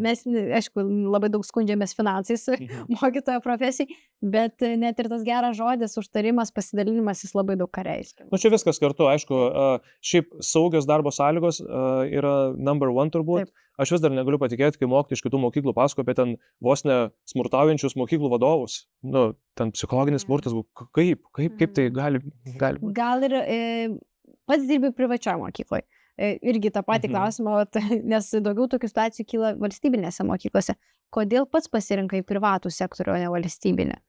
mes, aišku, labai daug skundžiamės finansais mokytojo profesijai, bet net ir tas geras žodis, užtarimas, pasidalinimas, jis labai daug ką reiškia. Nu, čia viskas kartu, aišku, šiaip saugios darbo sąlygos yra number one turbūt. Taip. Aš vis dar negaliu patikėti, kai mokytojai iš kitų mokyklų pasako apie ten vos ne smurtaujančius mokyklų vadovus. Nu, ten psichologinis smurtas, kaip tai gali būti? Gal ir pats dirbi privačioje mokykloje. Irgi tą patį klausimą, nes daugiau tokių situacijų kyla valstybinėse mokyklose. Kodėl pats pasirinkai privatų sektorių, o ne valstybinę?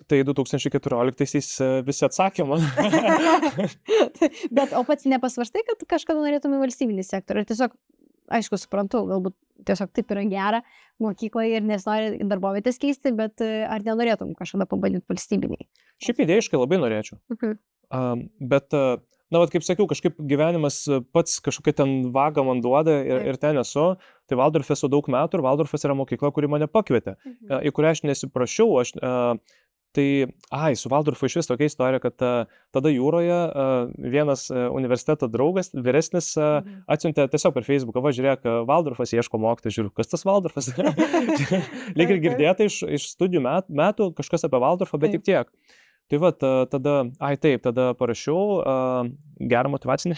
Tai 2014-aisiais visi atsakė man. Bet, o pats nepasvarstai, kad kažkada norėtum į valstybinį sektorių? Ir tiesiog, aišku, suprantu, galbūt tiesiog taip yra gera mokykloje ir nesinori darbovietės keisti, bet ar nenorėtum kažkada pabandyti valstybiniai? Šiaip idėjiškai labai norėčiau. Bet, na, kaip sakiau, kažkaip gyvenimas pats kažkokia ten vaga man duoda ir ten esu. Tai Valdorfe esu daug metų ir Valdorfas yra mokykla, kuri mane pakvietė, į kurią aš nesiprašiau. Su Valdorfu iš vis tokia istorija, kad tada jūroje vienas universiteto draugas, vyresnis, atsiuntė tiesiog per Facebooką, žiūrėk, Valdorfas ieško mokytojų, žiūriu, kas tas Valdorfas? Lyg ir girdėta iš studijų metų kažkas apie Valdorfą, bet tik tiek. Tai va, tada parašiau gerą motyvacinį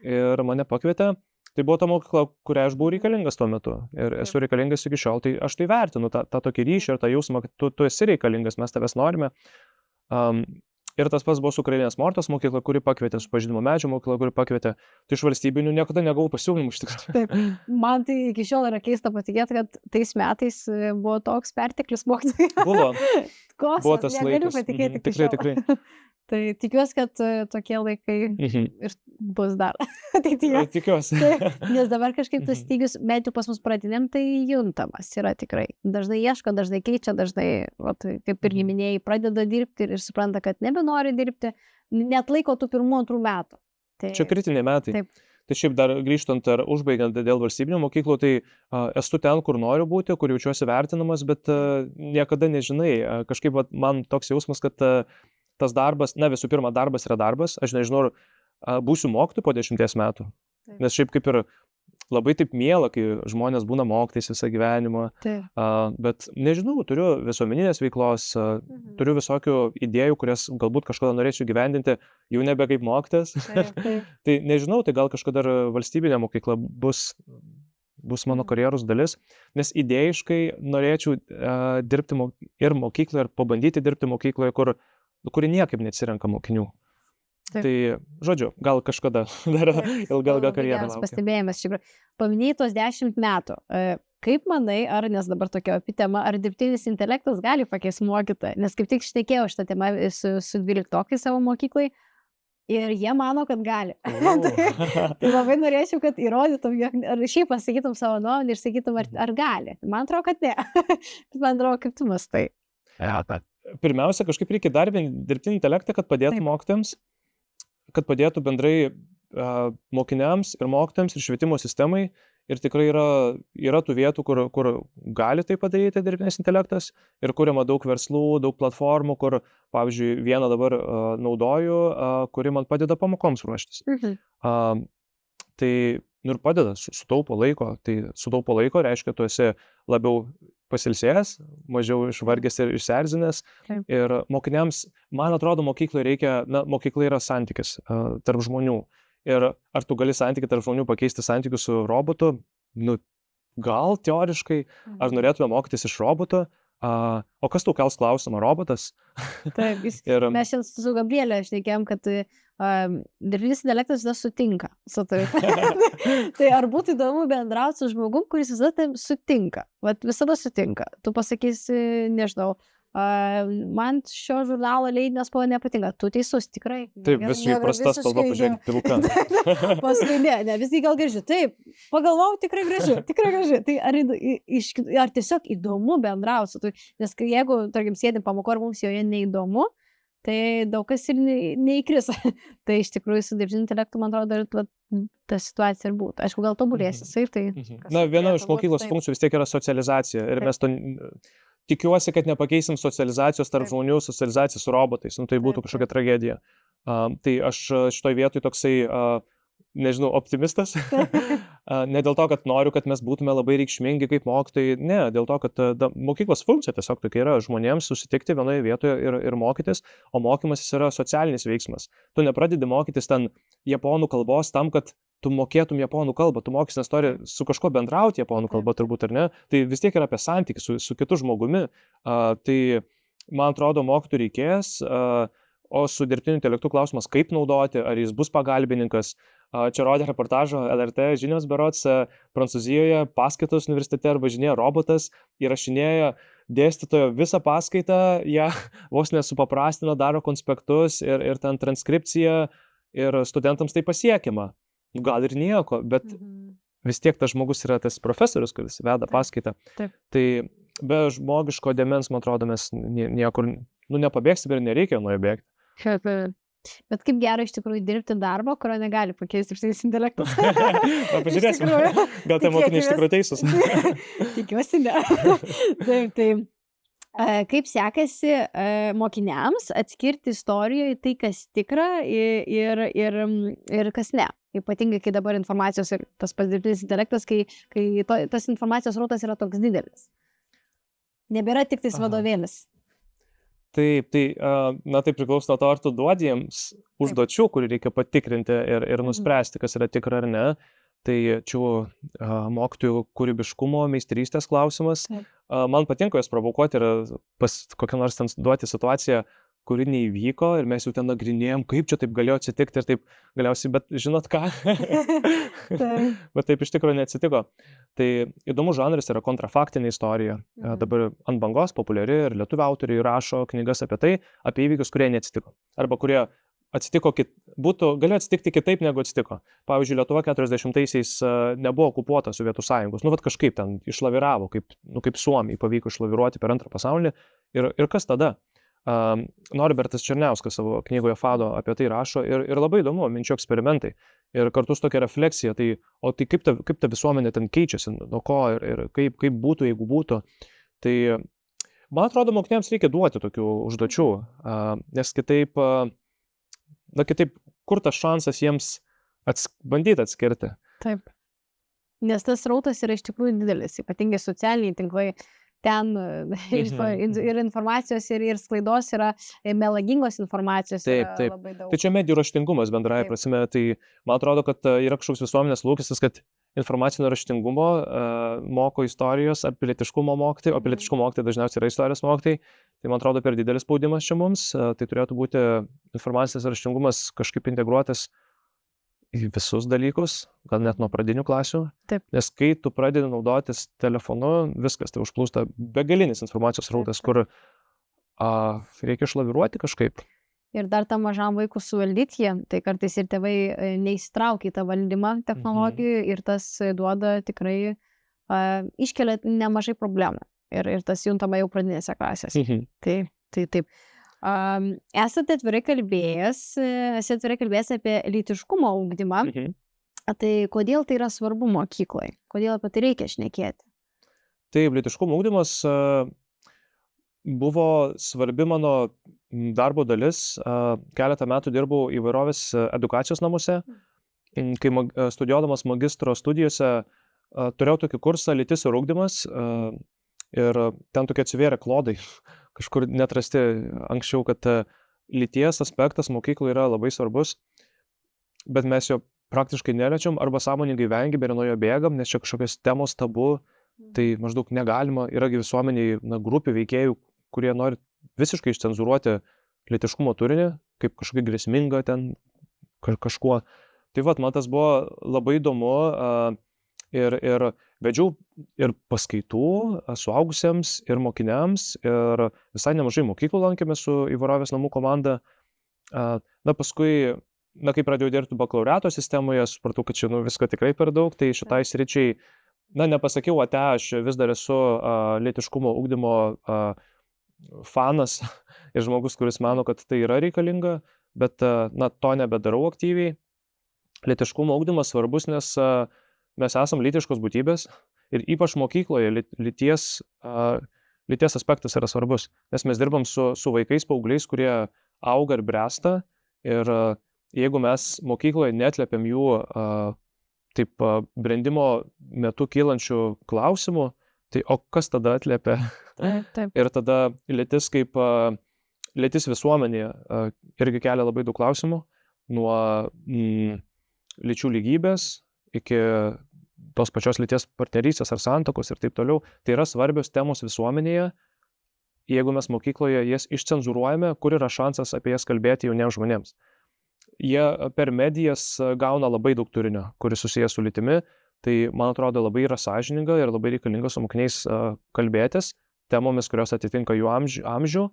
ir mane pakvietė. Tai buvo ta mokykla, kurią aš buvau reikalingas tuo metu ir esu reikalingas iki šiol, tai aš tai vertinu, tą tokį ryšį ir tą jausmą, kad tu esi reikalingas, mes tavęs norime. Ir tas pats buvo su Karalienės Mortos mokykla, kuri pakvietė, su Pažinimo medžio mokykla, kuri pakvietė. Tai iš valstybinių niekada negavau pasiūlymų iš tikrųjų. Taip, man tai iki šiol yra keista patikėti, kad tais metais buvo toks perteklius mokytojų. Buvo tas negaliu patikėti. Tikrai. Tai tikiuosi, kad tokie laikai ir bus dar ateityje. Tikiuosi. Nes dabar kažkaip tas stygius, bent jau pas mus pradiniam, tai juntamas yra tikrai. Dažnai ieško, dažnai keičia, dažnai, kaip ir minėjai, pradeda dirbti ir supranta, kad nebenori dirbti, net laiko tų pirmų, antrų metų. Čia kritiniai metai. Taip. Tai šiaip dar grįžtant ar užbaigiant dėl valstybinių mokyklų, tai esu ten, kur noriu būti, kur jaučiuosi vertinamas, bet niekada nežinai. Kažkaip man toks jausmas, kad tas darbas, visų pirma, darbas yra darbas. Aš nežinau, būsiu mokytoju po 10 metų. Nes šiaip kaip ir labai taip miela, kai žmonės būna mokytis visą gyvenimą, bet nežinau, turiu visuomeninės veiklos, turiu visokių idėjų, kurias galbūt kažkada norėčiau gyvendinti, jau nebe kaip mokytis. Tai nežinau, tai gal kažkada valstybinė mokykla bus mano karjeros dalis, nes idėjiškai norėčiau dirbti ir mokykloje, ir pabandyti dirbti mokykloje, kuri niekaip neatsirenka mokinių. Taip. Tai, žodžiu, gal kažkada dar ilga karjera laukia. Pastebėjimas, paminėjai tos 10 metų. Kaip manai, nes dabar tokia apie tema, ar dirbtinis intelektas gali pakeisti mokytoją? Nes kaip tik šnekėjau šitą temą su 12-okai savo mokyklai ir jie mano, kad gali. Tai labai norėčiau, kad įrodytum, ar šiaip pasakytum savo nuomonę ir sakytum, ar gali. Man atrodo, kad ne. Man atrodo, kaip tu mąstai. Pirmiausia, kažkaip reikia darbinti dirbtinį intelektą, kad padėtų mokytojams, kad padėtų bendrai mokiniams ir mokytojams ir švietimo sistemai. Ir tikrai yra tų vietų, kur gali tai padaryti dirbtinis intelektas ir kuriama daug verslų, daug platformų, kur, pavyzdžiui, vieną dabar naudoju, kuri man padeda pamokoms ruoštis. Tai ir padeda, sutaupo laiko. Tai sutaupo laiko reiškia, tu esi labiau pasilsėjęs, mažiau išvargęs ir išserzinęs. Ir mokiniams, man atrodo, mokykla yra santykis tarp žmonių. Ir ar tu gali santykį tarp žmonių pakeisti santykius su robotu? Gal teoriškai, ar norėtume mokytis iš roboto? O kas tau kels klausimą, robotas? Taip, mes šiandien su Gabrielė šnekėjom, kad dirbtinis intelektas visada sutinka su tai. Tai ar būtų įdomu bendrauti su žmogum, kuris visada sutinka? Vat visada sutinka. Tu pasakysi, nežinau, man šio žurnalo leidinio spalva nepatinka. Tu teisus, tikrai. Taip, visiškai prasta spalva, pažiūrėk, pilka. Paskui ne, visgi gal graži. Taip, pagalvojau, tikrai graži. Tai ar tiesiog įdomu bendrauti su tu? Nes jeigu, tarkim, sėdim pamoko, ar mums joje neįdomu, tai daug kas ir neįkris. Tai iš tikrųjų su dirbtiniu intelektu, man atrodo, ta situacija ir būtų. Aišku, gal tobulėsis. Viena iš mokyklos funkcijų vis tiek yra socializacija. Ir mes to tikiuosi, kad nepakeisim socializacijos tarp žmonių, socializacijos su robotais. Tai būtų kažkokia tragedija. Tai aš šitoj vietoj toksai, nežinau, optimistas. Ne dėl to, kad noriu, kad mes būtume labai reikšmingi kaip mokytojai. Ne, dėl to, kad mokyklos funkcija tiesiog tokia yra žmonėms susitikti vienoje vietoje ir mokytis, o mokymasis yra socialinis veiksmas. Tu nepradedi mokytis ten japonų kalbos tam, kad tu mokėtum japonų kalbą, tu mokys, nes nori su kažko bendrauti japonų kalbą turbūt, ar ne? Tai vis tiek yra apie santykį su kitu žmogumi. Tai, man atrodo, mokytojų reikės, o su dirbtiniu intelektu klausimas, kaip naudoti, ar jis bus pagalbininkas. Čia rodė reportažo LRT žinios berods, Prancūzijoje paskaitos universitete ar važinėja robotas, įrašinėja dėstytojo visą paskaitą, ją vos nesupaprastina, daro konspektus ir ten transkripcija ir studentams tai pasiekiama. Gal ir nieko, bet vis tiek tas žmogus yra tas profesorius, kuris veda paskaitą. Tai be žmogiško dėmens, man atrodo, mes niekur nepabėgsim ir nereikia nuo jo bėgti. Bet kaip gera iš tikrųjų dirbti darbą, kurio negali pakeisti dirbtinis intelektas. Pažiūrėsim, gal tai mokiniai iš tikrųjų teisus. Tikiuosi, ne. Taip. Kaip sekasi mokiniams atskirti istorijoje tai, kas tikra ir kas ne. Ypatingai, kai dabar informacijos ir tas pats dirbtinis intelektas, kai tas informacijos srautas yra toks didelis. Nebėra tik tais vadovėlis. Taip, tai priklauso nuo to, ar tu duodi jiems užduočių, kurį reikia patikrinti ir nuspręsti, kas yra tikra ar ne. Tai čia mokytojų kūrybiškumo, meistrystės klausimas. Man patinka jas provokuoti ir kokią nors ten duoti situaciją, kuri neįvyko ir mes jau ten nagrinėjom, kaip čia taip galėjo atsitikti ir taip galiausiai, bet žinot ką? Bet taip iš tikrųjų neatsitiko. Tai įdomus žanras yra kontrafaktinė istorija. Dabar ant bangos populiari ir lietuvių autoriai rašo knygas apie įvykius, kurie neatsitiko. Arba kurie atsitiko, galėjo atsitikti kitaip negu atsitiko. Pavyzdžiui, Lietuva 40-aisiais nebuvo okupuota Sovietų sąjungos. Kažkaip ten išlaviravo, kaip Suomijai pavyko išlaviruoti per antrą pasaulinį. Ir kas tada? Norbertas Černiauskas savo knygoje Fado apie tai rašo ir labai įdomu, minčių eksperimentai. Ir kartu su tokia refleksija, tai kaip ta visuomenė ten keičiasi, nuo ko ir kaip būtų, jeigu būtų. Tai man atrodo, mokiniams reikia duoti tokių užduočių, nes kitaip, kur tas šansas jiems bandyti atskirti. Taip. Nes tas srautas yra iš tikrųjų didelis, ypatingai socialiniai tinklai. Ten ir informacijos, ir sklaidos yra, melagingos informacijos yra labai daug. Tai čia medijų raštingumas bendrai prasme. Tai man atrodo, kad yra kažkoks visuomenės lūkestis, kad informacinio raštingumo moko istorijos ar pilietiškumo mokytai, o pilietiškumo mokytai dažniausiai yra istorijos mokytai. Tai man atrodo per didelis spaudimas čia mums. Tai turėtų būti informacinis raštingumas kažkaip integruotas į visus dalykus, gal net nuo pradinių klasių. Taip. Nes kai tu pradedi naudotis telefonu, viskas, tai užplūsta begalinis informacijos srautas, kur reikia išlaviruoti kažkaip. Ir dar tam mažam vaikų suvaldyti jie, tai kartais ir tėvai neįsitraukia į tą valdymą technologijų ir tas duoda tikrai, iškelia nemažai problemų. Ir tas juntama jau pradinėse klasėse. Tai taip. Esate atvirai kalbėjęs apie lytiškumo ugdymą. Tai kodėl tai yra svarbu mokyklai? Kodėl apie tai reikia šnekėti? Taip, lytiškumo ugdymas buvo svarbi mano darbo dalis. Keletą metų dirbau įvairovės edukacijos namuose. Kai studijuodamas magistro studijose turėjau tokį kursą lytis ir ugdymas. Ir ten tokie atsivėrė klodai, kažkur netrasti anksčiau, kad lyties aspektas mokykloje yra labai svarbus, bet mes jo praktiškai neliečiam arba sąmoningai vengiam ir nuo jo bėgam, nes čia kažkokios temos tabu, tai maždaug negalima. Yragi visuomeniai grupių veikėjų, kurie nori visiškai išcenzuruoti lytiškumo turinį, kaip kažkokia grėsminga ten kažkuo. Tai man tas buvo labai įdomu. Ir vedžiau ir paskaitų suaugusiems, ir mokiniams, ir visai nemažai mokyklų lankėme su įvairovės namų komanda. Paskui, kai pradėjau dirbti bakalaureato sistemoje, supratau, kad čia visko tikrai per daug, tai šitai sričiai, nepasakiau, aš vis dar esu lytiškumo ugdymo fanas ir žmogus, kuris mano, kad tai yra reikalinga, bet to nebedarau aktyviai. Lytiškumo ugdymas svarbus, nes mes esam lytiškos būtybės ir ypač mokykloje lyties aspektas yra svarbus, nes mes dirbam su vaikais, paaugliais, kurie auga ir bręsta, ir jeigu mes mokykloje neatliepiam jų brendimo metu kylančių klausimų, tai o kas tada atliepia? Taip. Ir tada lytis visuomenėje irgi kelia labai daug klausimų, nuo lyčių lygybės iki tos pačios lyties partnerystės ar santuokos ir taip toliau. Tai yra svarbios temos visuomenėje. Jeigu mes mokykloje jas išcenzuruojame, kur yra šansas apie jas kalbėti jauniems žmonėms? Jie per medijas gauna labai daug turinio, kuris susijęs su lytimi. Tai, man atrodo, labai yra sąžininga ir labai reikalinga su mokiniais kalbėtis temomis, kurios atitinka jų amžių.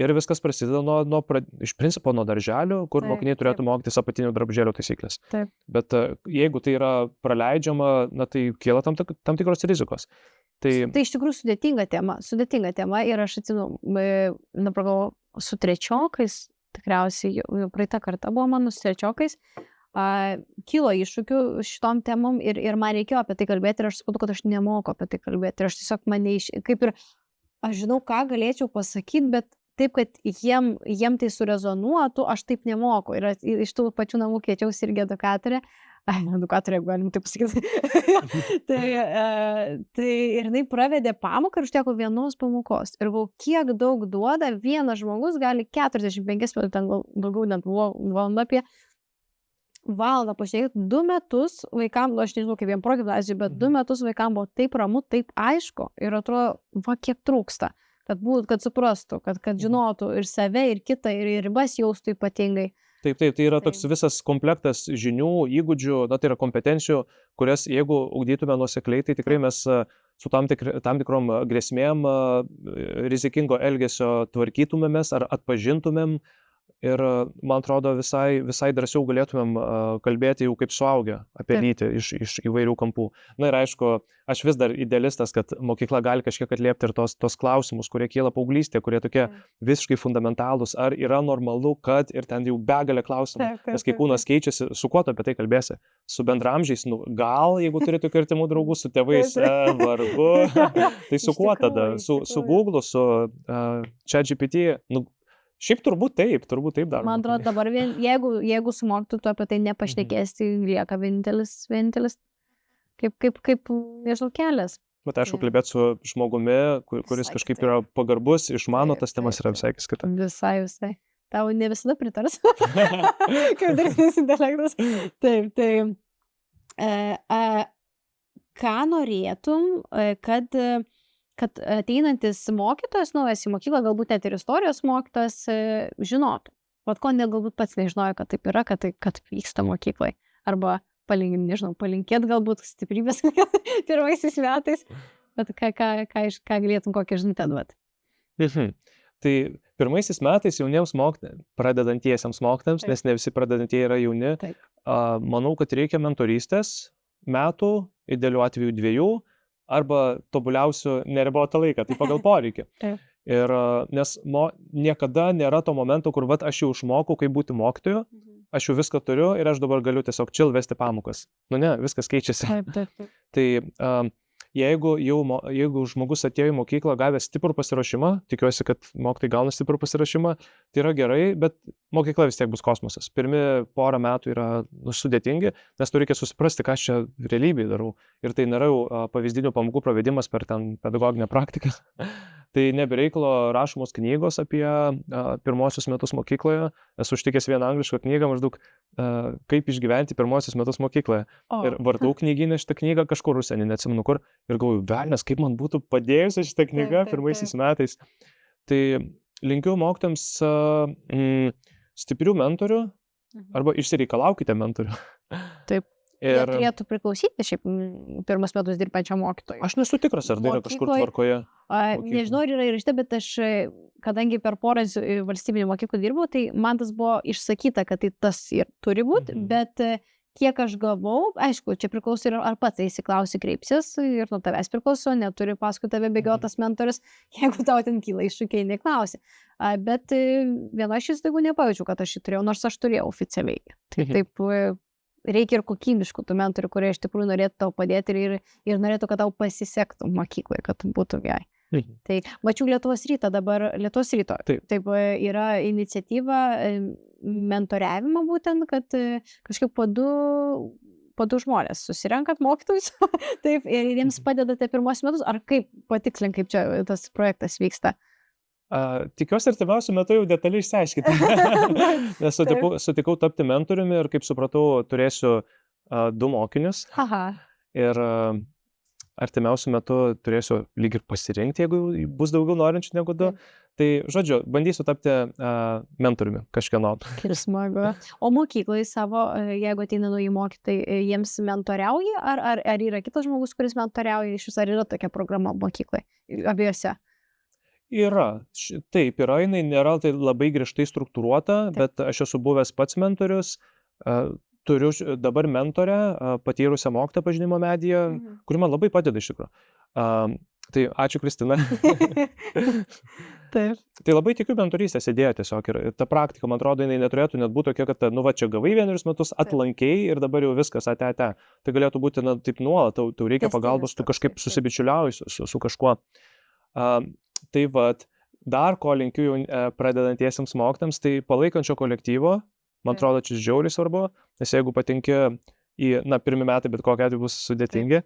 Ir viskas prasideda iš principo nuo darželių, kur mokiniai turėtų mokytis apatinių drabužėlių taisyklės. Taip. Bet jeigu tai yra praleidžiama, tai kyla tam tikros rizikos. Tai iš tikrųjų sudėtinga tema ir aš atsimenu, su trečiokais, tikriausiai jau praeitą kartą buvo mano su trečiokais, kilo iššūkių šitom temom ir man reikėjo apie tai kalbėti ir aš supratau, kad aš nemoku apie tai kalbėti ir aš tiesiog kaip ir aš žinau, ką galėčiau pasakyti, bet taip, kad jiem tai surezonuotų, aš taip nemoku. Ir iš tų pačių namų kviečiausi irgi edukatorė, jeigu galim taip pasakyti. Tai ir jinai pravedė pamoką ir užteko vienos pamokos. Ir kiek daug duoda, vienas žmogus gali 45 minutų, ten daugiau net valandą apie valandą pašnekėti. 2 metus vaikam, aš nežinau kaip jiem progimnazijų, bet 2 metus vaikam buvo taip ramu, taip aišku ir atrodo, kiek trūksta, kad suprastų, kad žinotų ir save, ir kitą, ir ribas jaustų ypatingai. Taip, tai yra toks visas komplektas žinių, įgūdžių, tai yra kompetencijų, kurias jeigu ugdytume nuosekliai, tai tikrai mes su tam tikrom grėsmėm rizikingo elgesio tvarkytumėmės ar atpažintumėm. Ir, man atrodo, visai drąsiau galėtumėm kalbėti jau kaip suaugę apie lytį iš įvairių kampų. Na ir aišku, aš vis dar idealistas, kad mokykla gali kažkiek atliepti ir tos klausimus, kurie kyla paauglystėje, kurie tokie visiškai fundamentalūs. Ar yra normalu, kad ir ten jau begalė klausimų. Nes kai kūnas keičiasi, su kuo tu apie tai kalbėsi? Su bendramžiais, gal, jeigu turi tokių artimų draugų, su tėvais, vargu. Tai su kuo tada? Su Google, su ChatGPT, Šiaip turbūt taip daro. Man atrodo, dabar jeigu su mokytoju tu apie tai nepašnekėsi, tai lieka vienintelis, kaip, nežinau, kelias. Bet aišku, kalbėti su žmogumi, kuris kažkaip yra pagarbus, išmano tas temas yra visai kas kita. Visai. Tau ne visada pritars. Kaip dirbtinis intelektas. Taip, tai ką norėtum, kad ateinantis mokytojas, naujas į mokyklą, galbūt net ir istorijos mokytojas, žinotų. Vat ko galbūt pats nežinojo, kad taip yra, kad vyksta mokyklai. Arba palinkėt galbūt stiprybės pirmaisiais metais, bet ką galėtum kokią žinutę duoti? Tai pirmaisiais metais jauniems pradedantiesiems mokytojams, nes ne visi pradedantieji yra jauni, manau, kad reikia mentorystės metų, idealiu atveju 2, arba tobuliausių neribotą laiką, tai pagal poreikį. Ir nes niekada nėra to momento, kur aš jau išmokau, kaip būti mokytoju, aš jau viską turiu ir aš dabar galiu tiesiog chill vesti pamokas. Ne, viskas keičiasi. Taip. Tai jeigu žmogus atėjo į mokyklą gavęs stiprų pasiruošimą, tikiuosi, kad mokytojai gauna stiprų pasiruošimą, tai yra gerai, bet mokykla vis tiek bus kosmosas. Pirmi porą metų yra sudėtingi, nes tu reikia susiprasti, ką aš čia realybėje darau. Ir tai nėra pavyzdinių pamokų pravedimas per ten pedagoginę praktiką. Tai nebereikalo rašomos knygos apie pirmosius metus mokykloje. Esu užtikęs vieną anglišką knygą, maždaug kaip išgyventi pirmosius metus mokykloje. Ir vartau knyginę šitą knygą kažkur užsienį, neatsimenu kur. Ir galvoju, velnias, kaip man būtų padėjusi šitą knygą pirmaisiais metais. Tai linkiu mokytojams stiprių mentorių arba išsireikalaukite mentorių. Taip. Jie turėtų priklausyti šiaip pirmus metus dirbančiam mokytojui. Aš nesu tikras, ar tai yra kažkur tvarkoje. Nežinau, ar yra ir šitą, bet aš, kadangi per porą valstybinių mokyklų dirbau, tai man tas buvo išsakyta, kad tai tas ir turi būti, bet kiek aš gavau, aišku, čia priklauso ir ar pats įsiklausi kreipsis ir nuo tavęs priklauso, neturi paskui tave bėgiotas mentorius, jeigu tau ten kyla iššūkiai, neklausi. Bet viena iš įstaigų nepajaučiau, kad aš jį turėjau, nors aš turėjau oficialiai. Taip, reikia ir kokybiškų tų mentorių, kurie iš tikrųjų norėtų tau padėti ir norėtų, kad tau pasisektų mokykloje, kad būtų gerai. Tai mačiau Lietuvos ryto dabar, taip yra iniciatyva mentoriavimo būtent, kad kažkaip po du žmonės susirenkat mokytojus, taip, ir jiems padedate pirmos metus, ar kaip patikslink, kaip čia tas projektas vyksta? Tikiuosi artimiausiu metu jau detaliai išsiaiškinti, nes sutikau tapti mentoriumi ir, kaip supratau, turėsiu 2 mokinius. Ir artimiausiu metu turėsiu lyg ir pasirinkti, jeigu bus daugiau norinčių negu 2. Tai, žodžiu, bandysiu tapti mentoriumi kažkieno. Ir smagu. O mokykloje savo, jeigu ateina nauji mokytojai, jiems mentoriauja, ar yra kitas žmogus, kuris mentoriauja, iš vis ar yra tokia programa mokykloje, abiejose? Yra. Taip, yra, jinai nėra tai labai griežtai struktūruota, bet aš esu buvęs pats mentorius, turiu dabar mentorę, patyrusią mokytoją pažinimo medyje, kuri man labai padeda iš tikrųjų. Tai ačiū, Kristina. Taip. Tai labai tikiu mentorystės idėja tiesiog ir ta praktika, man atrodo, jinai neturėtų net būti tokia, kad, čia gavai 1 metus, atlankei ir dabar jau viskas, ate. Tai galėtų būti, taip nuolat, tau reikia pagalbos, tu kažkaip susibičiuliauji su kažkuo. Tai dar ko linkiu pradedantiesiems mokytojams, tai palaikančio kolektyvo, man atrodo, čia žiauriai svarbu, nes jeigu patinki pirmi metai, bet kokia atveju bus sudėtingi,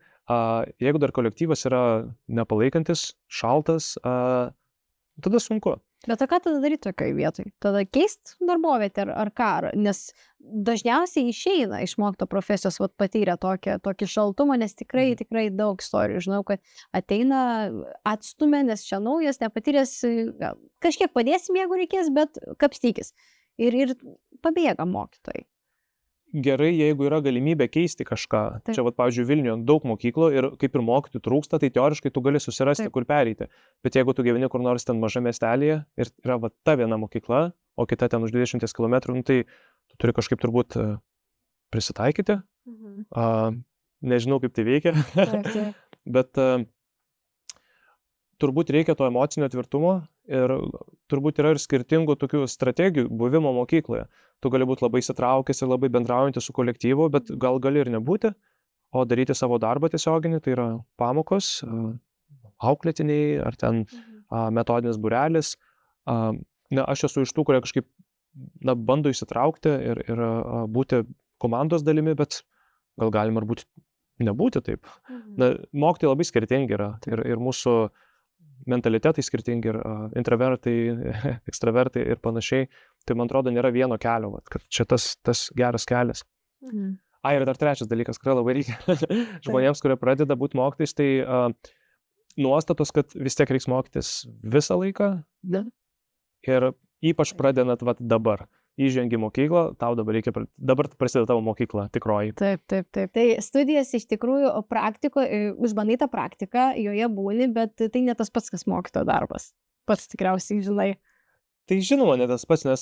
jeigu dar kolektyvas yra nepalaikantis, šaltas, tada sunku. Bet ką tada daryti tokioje vietoje? Tada keist darbovietę ar ką? Nes dažniausiai išeina iš mokytojo profesijos patyrę tokį šaltumą, nes tikrai daug istorijų. Žinau, kad ateina, atstumė, nes čia naujas, nepatyręs, kažkiek padėsim, jeigu reikės, bet kapstykis. Ir pabėga mokytojai. Gerai, jeigu yra galimybė keisti kažką. Taip. Čia, pavyzdžiui, Vilniuje daug mokyklų ir kaip ir mokytojų trūksta, tai teoriškai tu gali susirasti, kur pereiti. Bet jeigu tu gyveni kur nors ten mažame miestelėje ir yra ta viena mokykla, o kita ten už 20 km, tai tu turi kažkaip turbūt prisitaikyti. Nežinau, kaip tai veikia. Taip. Bet turbūt reikia to emocinio tvirtumo ir turbūt yra ir skirtingų tokių strategijų buvimo mokykloje. Tu gali būti labai įsitraukęs ir labai bendraujantis su kolektyvu, bet gal gali ir nebūti, o daryti savo darbą tiesioginį, tai yra pamokos, auklėtiniai ar ten metodinis būrelis. aš esu iš tų, kurie kažkaip bando įsitraukti ir būti komandos dalimi, bet gal galima ir nebūti taip. Mokytojai labai skirtingi yra ir mūsų mentalitetai skirtingi, ir intravertai, ekstravertai ir panašiai. Tai man atrodo nėra vieno kelio, kad čia tas geras kelias. Ir dar trečias dalykas, kurio labai reikia žmonėms, kurie pradeda būti mokytojais, tai nuostatos, kad vis tiek reiks mokytis visą laiką. Ir ypač pradedant dabar. Įžengi mokyklą, tau dabar prasideda tavo mokykla tikroji. Taip. Tai studijas iš tikrųjų išbandai tą praktiką, joje būni, bet tai ne tas pats, kas mokytojo darbas. Pats tikriausiai žinai. Tai žinoma, ne tas pats, nes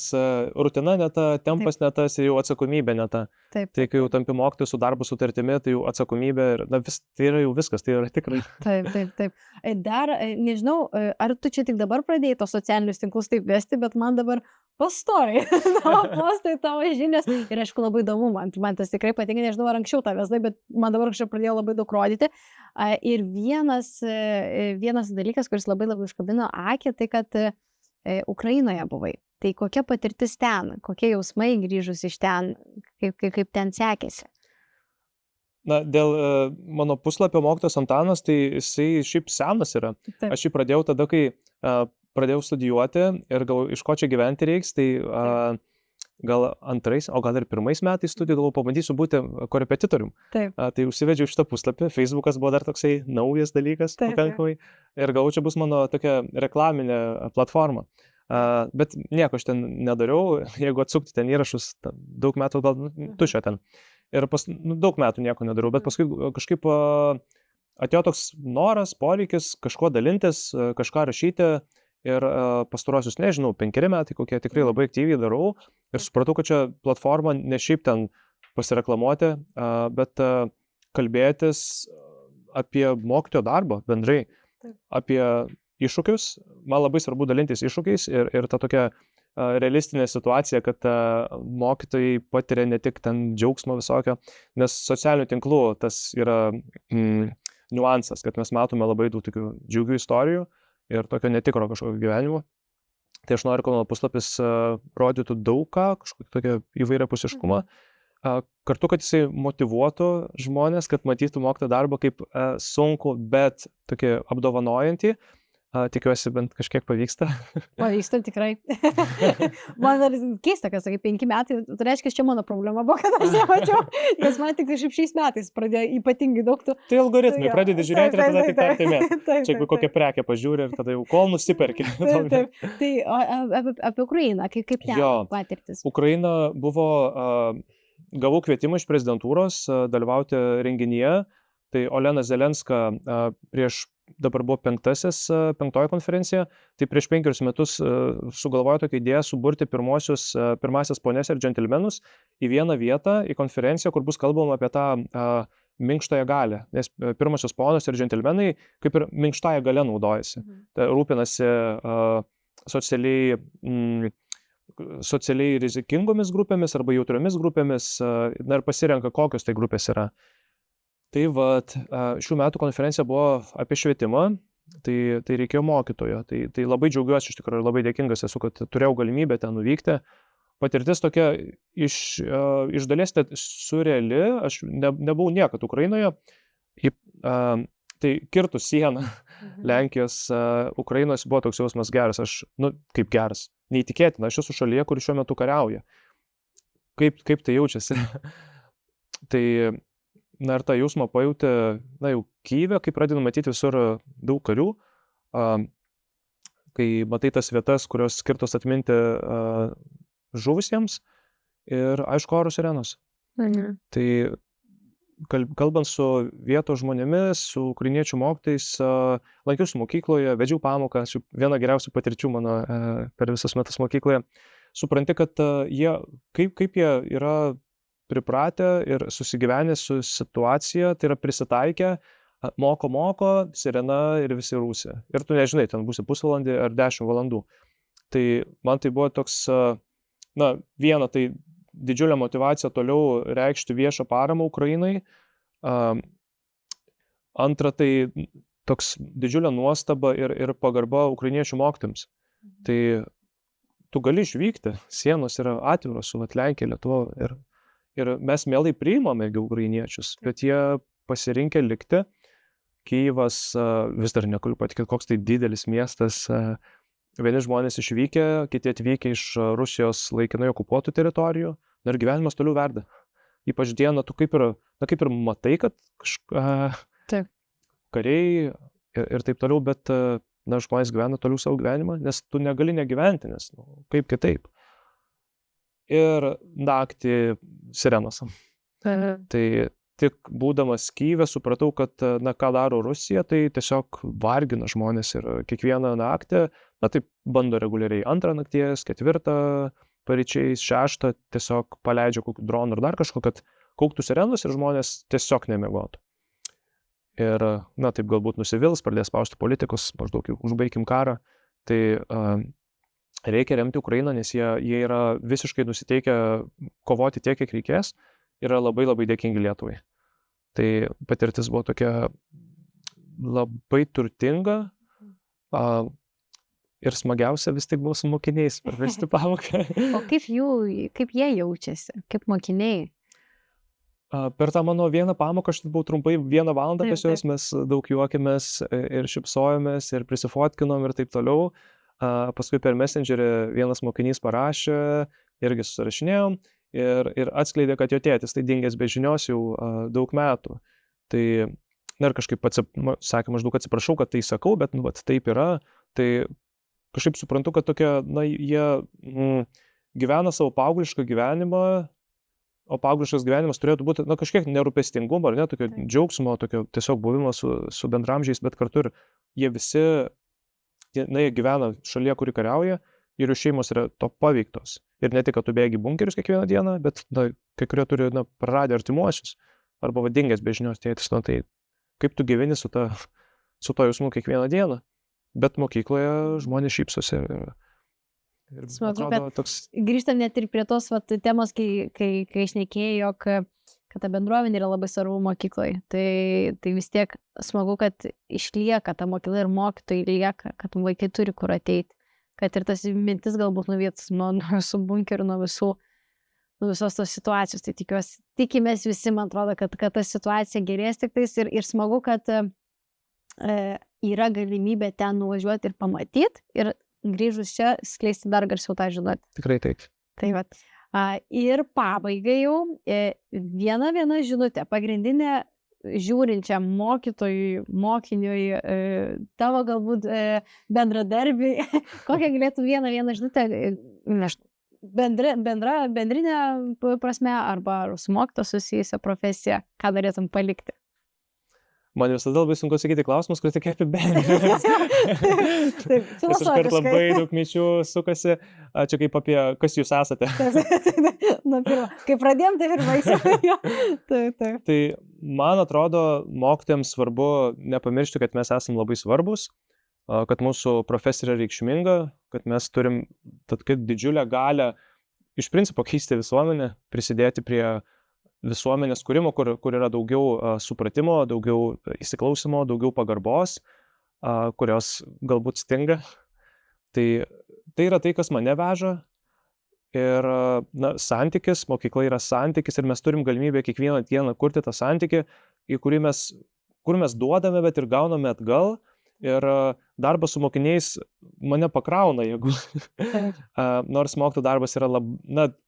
rutina ne ta, tempas ne tas ir jau atsakomybė ne ta. Taip. Tai kai jau tampi mokytoju su darbu sutartimi, tai jau atsakomybė ir tai yra jau viskas, tai yra tikrai. Taip. Dar, nežinau, ar tu čia tik dabar pradėjai tos socialinius tinklus taip vesti, bet man dabar pastoviai tavo postai, tavo žinios ir aišku labai įdomu, man tas tikrai patinka, nežinau, ar anksčiau tą vesdai, bet man dabar kažkaip pradėjo labai daug rodyti. Ir vienas dalykas, kuris labai užkabino akį, tai kad Ukrainoje buvai. Tai kokia patirtis ten, kokie jausmai grįžus iš ten, kaip ten sekėsi? Dėl mano puslapio mokytojas Antanas, tai jisai šiaip senas yra. Taip. Aš jį pradėjau tada, kai pradėjau studijuoti ir gal iš ko čia gyventi reiks, tai gal antrais, o gal ir pirmais metais studijų, gal pabandysiu būti korepetitorium. Taip. Tai užsivedžiau šitą puslapį, Facebookas buvo dar toksai naujas dalykas, pakankamai, ir gal čia bus mano tokia reklaminė platforma. Bet nieko aš ten nedariau, jeigu atsukti ten įrašus, daug metų gal tuščia ten. Ir daug metų nieko nedariau, bet paskui kažkaip atėjo toks noras, poreikis kažko dalintis, kažką rašyti. Ir pastarosius, nežinau, 5 metai, kokie tikrai labai aktyviai darau. Ir supratau, kad čia platforma ne šiaip ten pasireklamuoti, bet kalbėtis apie mokytojo darbą bendrai, apie iššūkius. Man labai svarbu dalintis iššūkiais ir ta tokia realistinė situacija, kad mokytojai patiria ne tik ten džiaugsmo visokio, nes socialinių tinklų tas yra niuansas, kad mes matome labai daug tokių džiugių istorijų ir tokio netikro kažkokio gyvenimo. Tai aš noriu, kad mano puslapis rodytų daug ką, kažkokį tokią įvairiapusiškumą. Kartu, kad jisai motyvuotų žmonės, kad matytų mokytojo darbą kaip sunku, bet tokį apdovanojantį. Tikiuosi, bent kažkiek pavyksta. Pavyksta tikrai. Man dar keista, kad sakai, 5 metai, tai reiškia, čia mano problema buvo, kad aš nemačiau, nes man tik šiais metais pradėjo ypatingai daug tų. Tai algoritmai, pradedi žiūrėti ir tada tik artimė. Čia jeigu kokią prekę pažiūri ir tada jau kol nusiperki. Taip. Tai apie Ukrainą, kaip ten patirtis? Ukraina buvo, gavau kvietimą iš prezidentūros dalyvauti renginyje. Tai Olena Zelenska dabar buvo 5-oji konferencija, tai prieš 5 metus sugalvojo tokią idėją suburti pirmasias ponias ir džentelmenus į vieną vietą, į konferenciją, kur bus kalbama apie tą minkštąją galią. Nes pirmosios ponios ir džentelmenai kaip ir minkštąją galę naudojasi. Tai rūpinasi socialiai rizikingomis grupėmis arba jautriomis grupėmis ir pasirenka, kokios tai grupės yra. Tai šių metų konferencija buvo apie švietimą, tai reikėjo mokytojo. Tai labai džiaugiuosi, iš tikrųjų labai dėkingas esu, kad turėjau galimybę ten nuvykti. Patirtis tokia iš dalies surreali, aš nebuvau niekad Ukrainoje. Tai kirtus sieną Lenkijos, Ukrainos buvo toks jausmas geras, kaip geras, neįtikėtina, aš esu šalyje, kur šiuo metu kariauja. Kaip tai jaučiasi? Tai ir tą jausmą pajutė, jau Kyjive, kai pradėjau matyti visur daug karių, kai matai tas vietas, kurios skirtos atminti žuvusiems ir, aišku, oro sirenos. Tai kalbant su vietos žmonėmis, su ukrainiečių mokytojais, lankiausi mokykloje, vedžiau pamoką, viena geriausių patirčių mano per visus metus mokykloje. Supranti, kad kaip jie yra pripratę ir susigyvenę su situacija, tai yra prisitaikę, moko, sirena ir visi rūsi. Ir tu nežinai, ten būsi pusvalandį ar 10 valandų. Tai man tai buvo toks, viena, tai didžiulė motyvacija toliau reikšti viešą paramą Ukrainai. Antra, tai toks didžiulė nuostaba ir pagarba ukrainiečių mokytojams. Tai tu gali išvykti, sienos yra atviros su Lenkija, Lietuva ir mes mielai priimame ukrainiečius, bet jie pasirinkę likti. Kyjivas, vis dar negaliu patikėti, koks tai didelis miestas, vieni žmonės išvykę, kiti atvykę iš Rusijos laikinai okupuotų teritorijų, ir gyvenimas toliau verda. Ypač dieną tu kaip ir matai, kad kariai ir taip toliau, bet žmonės gyvena toliau savo gyvenimą, nes tu negali negyventi, nes kaip kitaip. Ir naktį sirenos. Tai tik būdamas Kyjive supratau, kad ką daro Rusija, tai tiesiog vargina žmonės ir kiekvieną naktį, taip bando reguliariai 2 nakties, 4 paryčiais, 6 tiesiog paleidžia kokį droną ar dar kažko, kad kauktų sirenos ir žmonės tiesiog nemiegotų. Ir, taip galbūt nusivils, pradės spausti politikus, maždaug užbaigim karą, tai reikia remti Ukrainą, nes jie yra visiškai nusiteikę kovoti tiek, kiek reikės, yra labai labai dėkingi Lietuvai. Tai patirtis buvo tokia labai turtinga ir smagiausia vis tik buvo su mokiniais pervesti pamoką. O kaip jie jaučiasi, kaip mokiniai? Per tą mano vieną pamoką, aš buvau trumpai 1 valandą pas juos, mes daug juokėmės ir šipsojomės ir prisifotkinom ir taip toliau. Paskui per Messengerį vienas mokinys parašė, irgi susirašinėjom ir atskleidė, kad jo tėtis tai dingęs be žinios jau daug metų. Tai, ir kažkaip sakė maždaug atsiprašau, kad tai sakau, bet taip yra. Tai kažkaip suprantu, kad jie gyvena savo paauglišką gyvenimą, o paaugliškas gyvenimas turėtų būti kažkiek nerūpestingumo, ar ne, tokio džiaugsmo, tokio tiesiog buvimo su bendramžiais, bet kartu ir jie visi jie gyvena šalyje, kuri kariauja ir jų šeimos yra to paveiktos. Ir ne tik, kad tu bėgi bunkerius kiekvieną dieną, bet kai kurie turi praradę artimuosius arba vadingas be žinios tėtis, tai kaip tu gyveni su to jausmu kiekvieną dieną. Bet mokykloje žmonės šypsosi. Smagu, bet grįžtam net ir prie tos temos, kai šnekėjau, kad ta bendruomenė yra labai svarbu mokykloje. Tai vis tiek smagu, kad išlieka ta mokykla ir mokytojai lieka, kad vaikai turi kur ateiti. Kad ir tas mintis galbūt nuvietas nuo visų bunkerių, nuo visos tos situacijos. Tai tikimės visi, man atrodo, kad ta situacija gerės tik tais ir smagu, kad yra galimybė ten nuvažiuoti ir pamatyti ir grįžus čia skleisti dar garsiau tą žinutę. Tikrai taip. Tai vat. Ir pabaigai jau viena žinutė, pagrindinė žiūrinčiam mokytojui, mokiniui, tavo galbūt bendradarbiui, kokia galėtų viena žinutė, bendrinė prasme arba su mokytoju susijusią profesiją, ką norėtum palikti? Man visada labai sunku sakyti klausimus, kur tik apibendrinimas. Taip, filosofiškai. Aš iškart labai daug minčių sukasi, čia kaip apie, kas jūs esate. Kai pradėjom, tai ir baigsim. Tai man atrodo, mokytojams svarbu nepamiršti, kad mes esame labai svarbus, kad mūsų profesija yra reikšminga, kad mes turim didžiulę galią iš principo keisti visuomenę, prisidėti prie visuomenės kūrimo, kur yra daugiau supratimo, daugiau įsiklausimo, daugiau pagarbos, kurios galbūt stinga. Tai yra tai, kas mane veža. Ir santykis, mokykla yra santykis ir mes turim galimybę kiekvieną dieną kurti tą santykį, kur mes duodame, bet ir gauname atgal. Ir darbas su mokiniais mane pakrauna, jeigu nors mokytojo darbas yra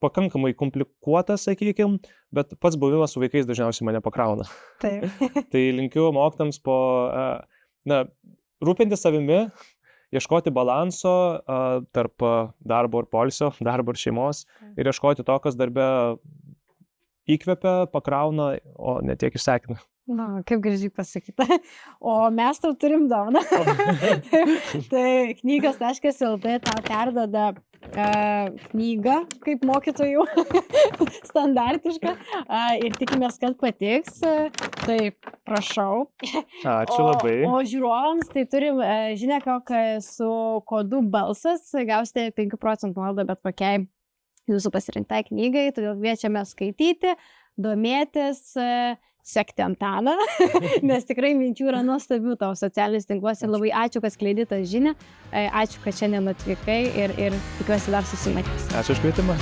pakankamai komplikuotas, sakykime, bet pats buvimas su vaikais dažniausiai mane pakrauna. Tai linkiu mokytojams rūpintis savimi, ieškoti balanso tarp darbo ir poilsio, darbo ir šeimos ir ieškoti to, kas darbe įkvepia, pakrauna, o ne tiek išsekina. Kaip gražiai pasakyta. O mes tau turim dovaną. Tai knygos.lt tau perduoda knygą kaip mokytojų standartiška ir tikimės, kad patiks. Tai prašau. Ačiū labai. O žiūrovams tai turim žinia, su kodu balsas gausite 5% nuolaidą bet kokiai jūsų pasirinktai knygai, todėl kviečiame skaityti, domėtis, sekti Antaną, nes tikrai minčių yra nuostabių tavo socialiniuose tinkluose. Labai ačiū, kad skleidi tą žinią. Ačiū, kad šiandien atvykai ir tikiuosi dar susimatys. Ačiū už kvietimą.